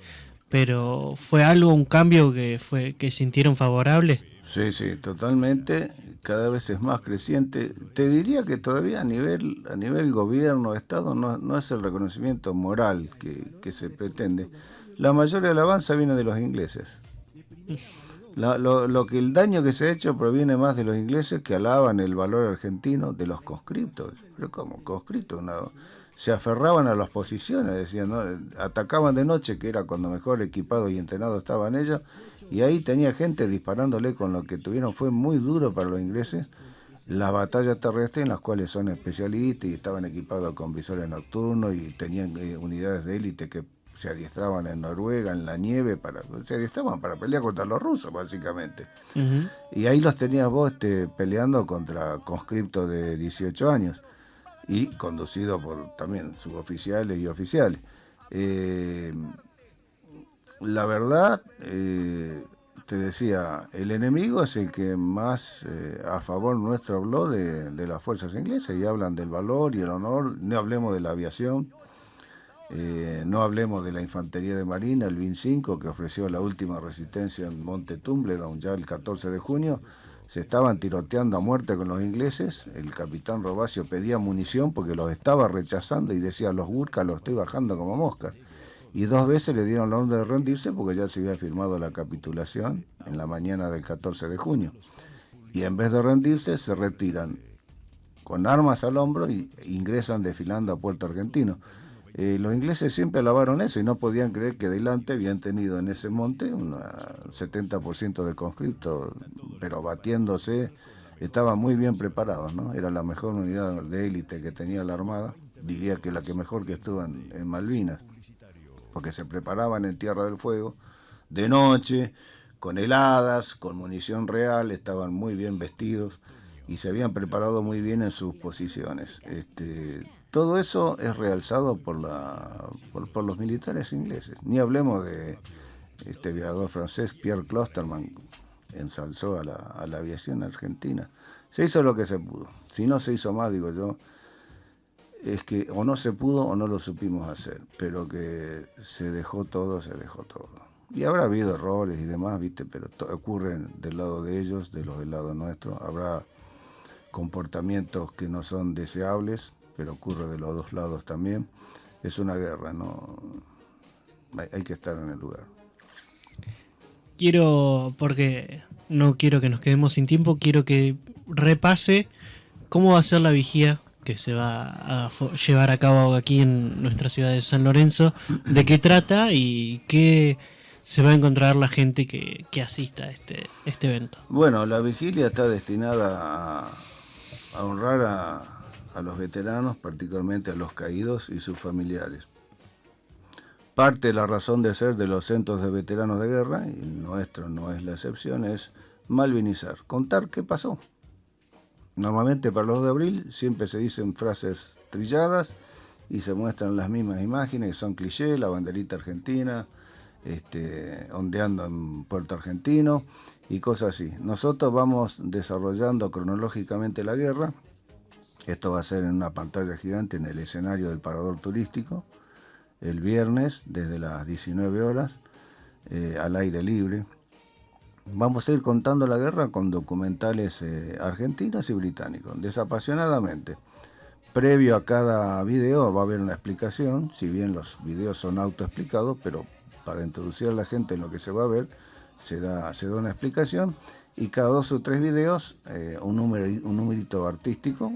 Pero ¿fue algo, un cambio que sintieron favorable? Sí, totalmente. Cada vez es más creciente. Te diría que todavía a nivel gobierno, Estado, no es el reconocimiento moral que se pretende. La mayor alabanza viene de los ingleses. Lo que el daño que se ha hecho proviene más de los ingleses, que alaban el valor argentino, de los conscriptos. Pero ¿cómo? Conscriptos, no. Se aferraban a las posiciones, decían, ¿no? Atacaban de noche, que era cuando mejor equipados y entrenados estaban ellos, y ahí tenía gente disparándole con lo que tuvieron. Fue muy duro para los ingleses las batallas terrestres, en las cuales son especialistas y estaban equipados con visores nocturnos y tenían unidades de élite que se adiestraban en Noruega, en la nieve, se adiestraban para pelear contra los rusos, básicamente. Uh-huh. Y ahí los tenías vos peleando contra conscriptos de 18 años. Y conducido por también suboficiales y oficiales. La verdad, te decía, el enemigo es el que más a favor nuestro habló de las fuerzas inglesas, y hablan del valor y el honor. No hablemos de la aviación, no hablemos de la infantería de marina, el VIN-5, que ofreció la última resistencia en Monte Tumbledon ya el 14 de junio. Se estaban tiroteando a muerte con los ingleses. El capitán Robacio pedía munición porque los estaba rechazando y decía, los Gurkhas los estoy bajando como moscas. Y 2 veces le dieron la orden de rendirse porque ya se había firmado la capitulación en la mañana del 14 de junio. Y en vez de rendirse, se retiran con armas al hombro y ingresan desfilando a Puerto Argentino. Los ingleses siempre alabaron eso y no podían creer que delante habían tenido en ese monte un 70% de conscriptos, pero batiéndose. Estaban muy bien preparados, ¿no? Era la mejor unidad de élite que tenía la Armada, diría que la que mejor que estuvo en Malvinas, porque se preparaban en Tierra del Fuego, de noche, con heladas, con munición real, estaban muy bien vestidos y se habían preparado muy bien en sus posiciones. Todo eso es realzado por los militares ingleses. Ni hablemos de este aviador francés, Pierre Clostermann, ensalzó a la aviación argentina. Se hizo lo que se pudo. Si no se hizo más, digo yo. es que o no se pudo o no lo supimos hacer, pero que se dejó todo. Y habrá habido errores y demás, ¿viste? Pero ocurren del lado de ellos, del lado nuestro. Habrá comportamientos que no son deseables, pero ocurre de los dos lados también. Es una guerra, ¿no? Hay que estar en el lugar. Porque no quiero que nos quedemos sin tiempo, quiero que repase cómo va a ser la vigía que se va a llevar a cabo aquí en nuestra ciudad de San Lorenzo, de qué trata y qué se va a encontrar la gente que asista a este evento. Bueno, la vigilia está destinada a honrar a los veteranos, particularmente a los caídos y sus familiares. Parte de la razón de ser de los centros de veteranos de guerra, y el nuestro no es la excepción, es malvinizar, contar qué pasó. Normalmente para los 2 de abril siempre se dicen frases trilladas y se muestran las mismas imágenes, que son clichés, la banderita argentina, ondeando en Puerto Argentino y cosas así. Nosotros vamos desarrollando cronológicamente la guerra. Esto va a ser en una pantalla gigante en el escenario del Parador Turístico, el viernes desde las 19 horas, al aire libre. Vamos a ir contando la guerra con documentales argentinos y británicos, desapasionadamente. Previo a cada video va a haber una explicación, si bien los videos son autoexplicados, pero para introducir a la gente en lo que se va a ver, se da una explicación, y cada 2 o 3 videos, un número artístico,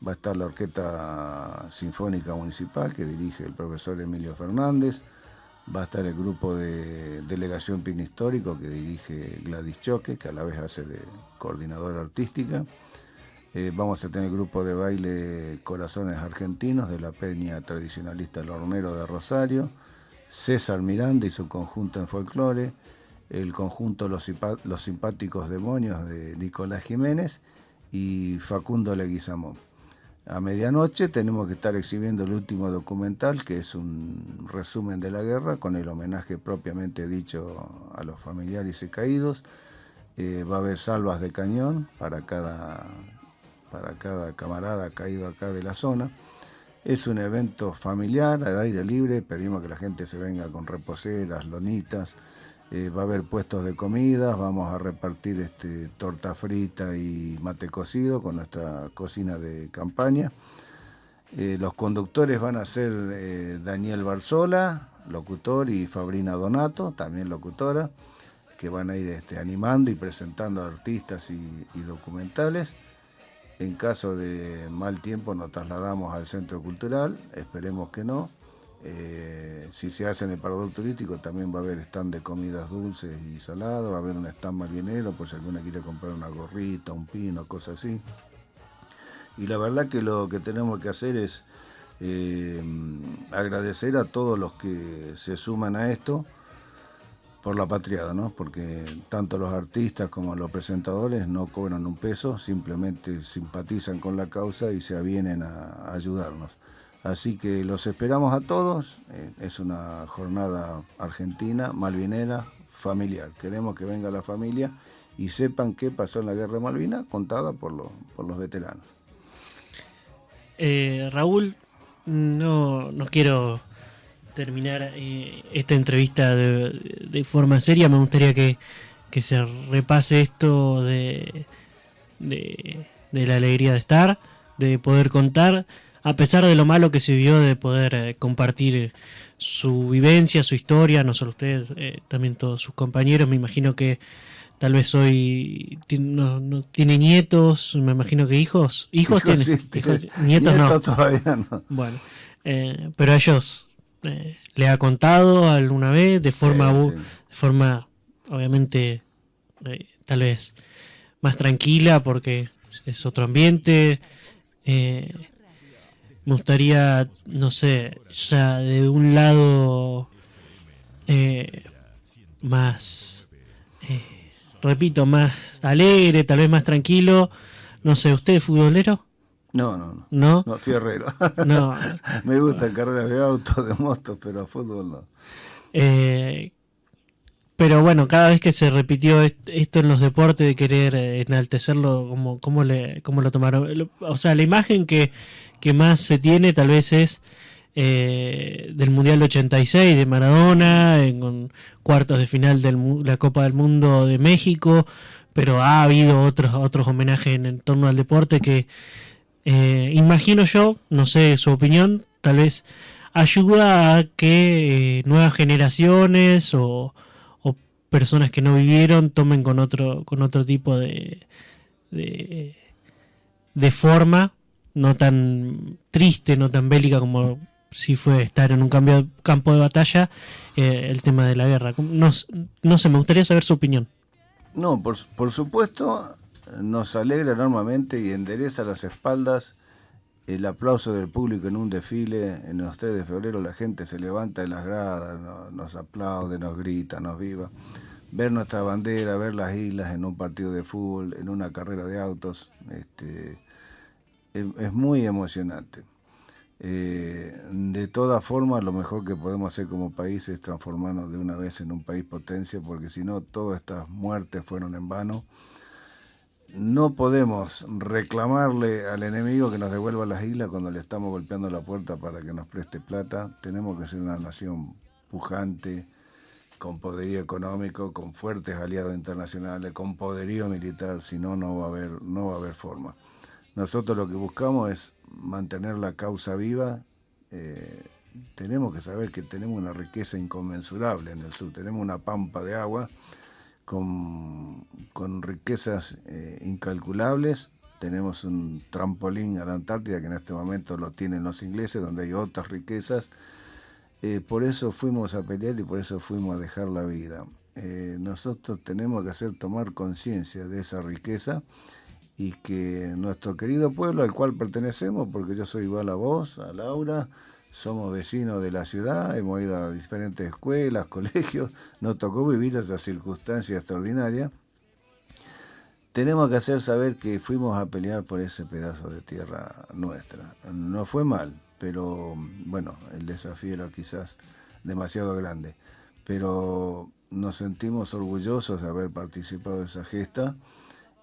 va a estar la Orquesta Sinfónica Municipal, que dirige el profesor Emilio Fernández, va a estar el grupo de Delegación Pino Histórico, que dirige Gladys Choque, que a la vez hace de coordinadora artística. Vamos a tener el grupo de baile Corazones Argentinos, de la Peña Tradicionalista El Hornero de Rosario, César Miranda y su conjunto en folclore, el conjunto Los Simpáticos Demonios de Nicolás Jiménez y Facundo Leguizamón. A medianoche tenemos que estar exhibiendo el último documental, que es un resumen de la guerra, con el homenaje propiamente dicho a los familiares y caídos. Va a haber salvas de cañón para cada camarada caído acá de la zona. Es un evento familiar, al aire libre. Pedimos que la gente se venga con reposeras, lonitas. Va a haber puestos de comidas, vamos a repartir torta frita y mate cocido con nuestra cocina de campaña. Los conductores van a ser Daniel Barzola, locutor, y Fabrina Donato, también locutora, que van a ir animando y presentando artistas y documentales. En caso de mal tiempo nos trasladamos al centro cultural, esperemos que no. Si se hace en el Parador Turístico también va a haber stand de comidas dulces y saladas, va a haber un stand malvinero por si alguna quiere comprar una gorrita, un pino, cosas así. Y la verdad que lo que tenemos que hacer es agradecer a todos los que se suman a esto por la patriada, ¿no? Porque tanto los artistas como los presentadores no cobran un peso, simplemente simpatizan con la causa y se avienen a ayudarnos. Así que los esperamos a todos. Es una jornada argentina, malvinera, familiar. Queremos que venga la familia y sepan qué pasó en la Guerra de Malvinas, contada por los veteranos. Raúl, no quiero terminar esta entrevista de forma seria. Me gustaría que se repase esto de la alegría de estar, de poder contar, a pesar de lo malo que se vivió, de poder compartir su vivencia, su historia, no solo ustedes, también todos sus compañeros. Me imagino que tal vez hoy no tiene nietos, me imagino que hijos tiene, sí, nietos no. Todavía no. Bueno, pero a ellos le ha contado alguna vez de forma obviamente tal vez más tranquila, porque es otro ambiente. Me gustaría, no sé, ya de un lado más, repito, más alegre, tal vez más tranquilo. No sé, ¿usted es futbolero? No, fierrero. No. Me gustan carreras de auto, de motos, pero fútbol no. Pero bueno, cada vez que se repitió esto en los deportes, de querer enaltecerlo, ¿cómo lo tomaron? O sea, la imagen que que más se tiene tal vez es del Mundial 86 de Maradona, con cuartos de final de la Copa del Mundo de México, pero ha habido otros homenajes en torno al deporte que imagino yo, no sé su opinión, tal vez ayuda a que nuevas generaciones o personas que no vivieron tomen con otro tipo de forma, no tan triste, no tan bélica como si fue estar en un campo de batalla, el tema de la guerra. No sé, me gustaría saber su opinión. No, por supuesto, nos alegra enormemente y endereza las espaldas el aplauso del público en un desfile. En los 3 de febrero la gente se levanta de las gradas, nos aplaude, nos grita, nos viva. Ver nuestra bandera, ver las islas en un partido de fútbol, en una carrera de autos, es muy emocionante. De todas formas, lo mejor que podemos hacer como país es transformarnos de una vez en un país potencia, porque si no, todas estas muertes fueron en vano. No podemos reclamarle al enemigo que nos devuelva las islas cuando le estamos golpeando la puerta para que nos preste plata. Tenemos que ser una nación pujante, con poderío económico, con fuertes aliados internacionales, con poderío militar, si no, no va a haber forma. Nosotros lo que buscamos es mantener la causa viva. Tenemos que saber que tenemos una riqueza inconmensurable en el sur, tenemos una pampa de agua con riquezas incalculables, tenemos un trampolín a la Antártida que en este momento lo tienen los ingleses, donde hay otras riquezas. Por eso fuimos a pelear y por eso fuimos a dejar la vida. Nosotros tenemos que hacer tomar conciencia de esa riqueza y que nuestro querido pueblo al cual pertenecemos, porque yo soy igual a vos, a Laura, somos vecinos de la ciudad, hemos ido a diferentes escuelas, colegios, nos tocó vivir esa circunstancia extraordinaria. Tenemos que hacer saber que fuimos a pelear por ese pedazo de tierra nuestra. No fue mal, pero bueno, el desafío era quizás demasiado grande. Pero nos sentimos orgullosos de haber participado de esa gesta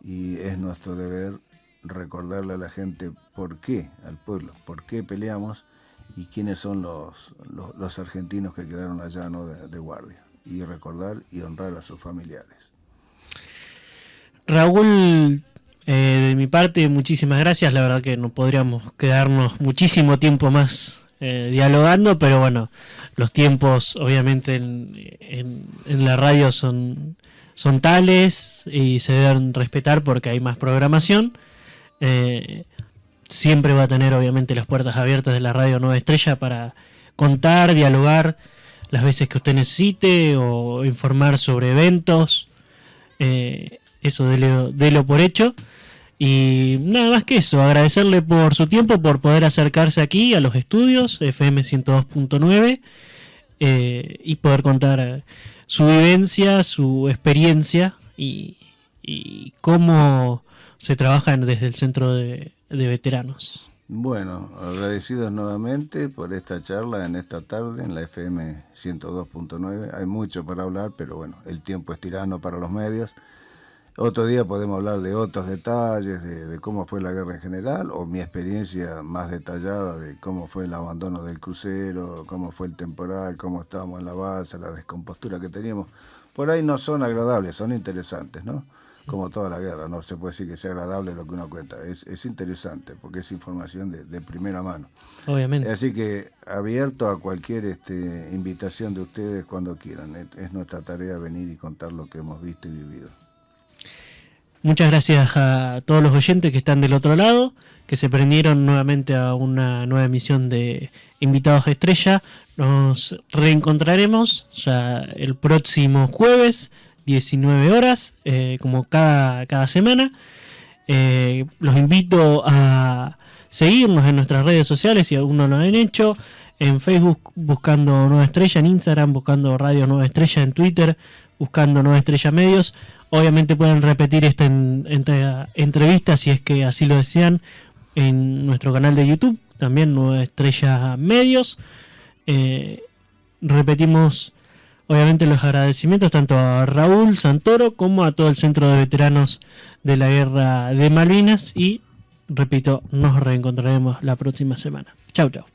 y es nuestro deber recordarle a la gente por qué, al pueblo, por qué peleamos y quiénes son los argentinos que quedaron allá, ¿no?, de guardia, y recordar y honrar a sus familiares. Raúl, de mi parte, muchísimas gracias. La verdad que no podríamos quedarnos muchísimo tiempo más dialogando, pero bueno, los tiempos obviamente en la radio son tales y se deben respetar porque hay más programación. Siempre va a tener obviamente las puertas abiertas de la Radio Nueva Estrella para contar, dialogar las veces que usted necesite o informar sobre eventos. Eso délo por hecho. Y nada más que eso, agradecerle por su tiempo, por poder acercarse aquí a los estudios FM 102.9 y poder contar su vivencia, su experiencia y cómo se trabaja desde el centro de veteranos. Bueno, agradecidos nuevamente por esta charla en esta tarde en la FM 102.9. Hay mucho para hablar, pero bueno, el tiempo es tirano para los medios. Otro día podemos hablar de otros detalles, de cómo fue la guerra en general, o mi experiencia más detallada de cómo fue el abandono del crucero, cómo fue el temporal, cómo estábamos en la base, la descompostura que teníamos. Por ahí no son agradables, son interesantes, ¿no? Como toda la guerra, no se puede decir que sea agradable lo que uno cuenta, es interesante porque es información de primera mano. Obviamente. Así que abierto a cualquier invitación de ustedes cuando quieran. Es nuestra tarea venir y contar lo que hemos visto y vivido. Muchas gracias a todos los oyentes que están del otro lado, que se prendieron nuevamente a una nueva emisión de Invitados a Estrella. Nos reencontraremos ya el próximo jueves, 19 horas, como cada semana. Los invito a seguirnos en nuestras redes sociales si aún no lo han hecho. En Facebook buscando Nueva Estrella, en Instagram buscando Radio Nueva Estrella, en Twitter buscando Nueva Estrella Medios. Obviamente pueden repetir esta entrevista si es que así lo desean en nuestro canal de YouTube, también Nueva Estrella Medios. Repetimos obviamente los agradecimientos tanto a Raúl Santoro como a todo el Centro de Veteranos de la Guerra de Malvinas y repito, nos reencontraremos la próxima semana. Chau, chau.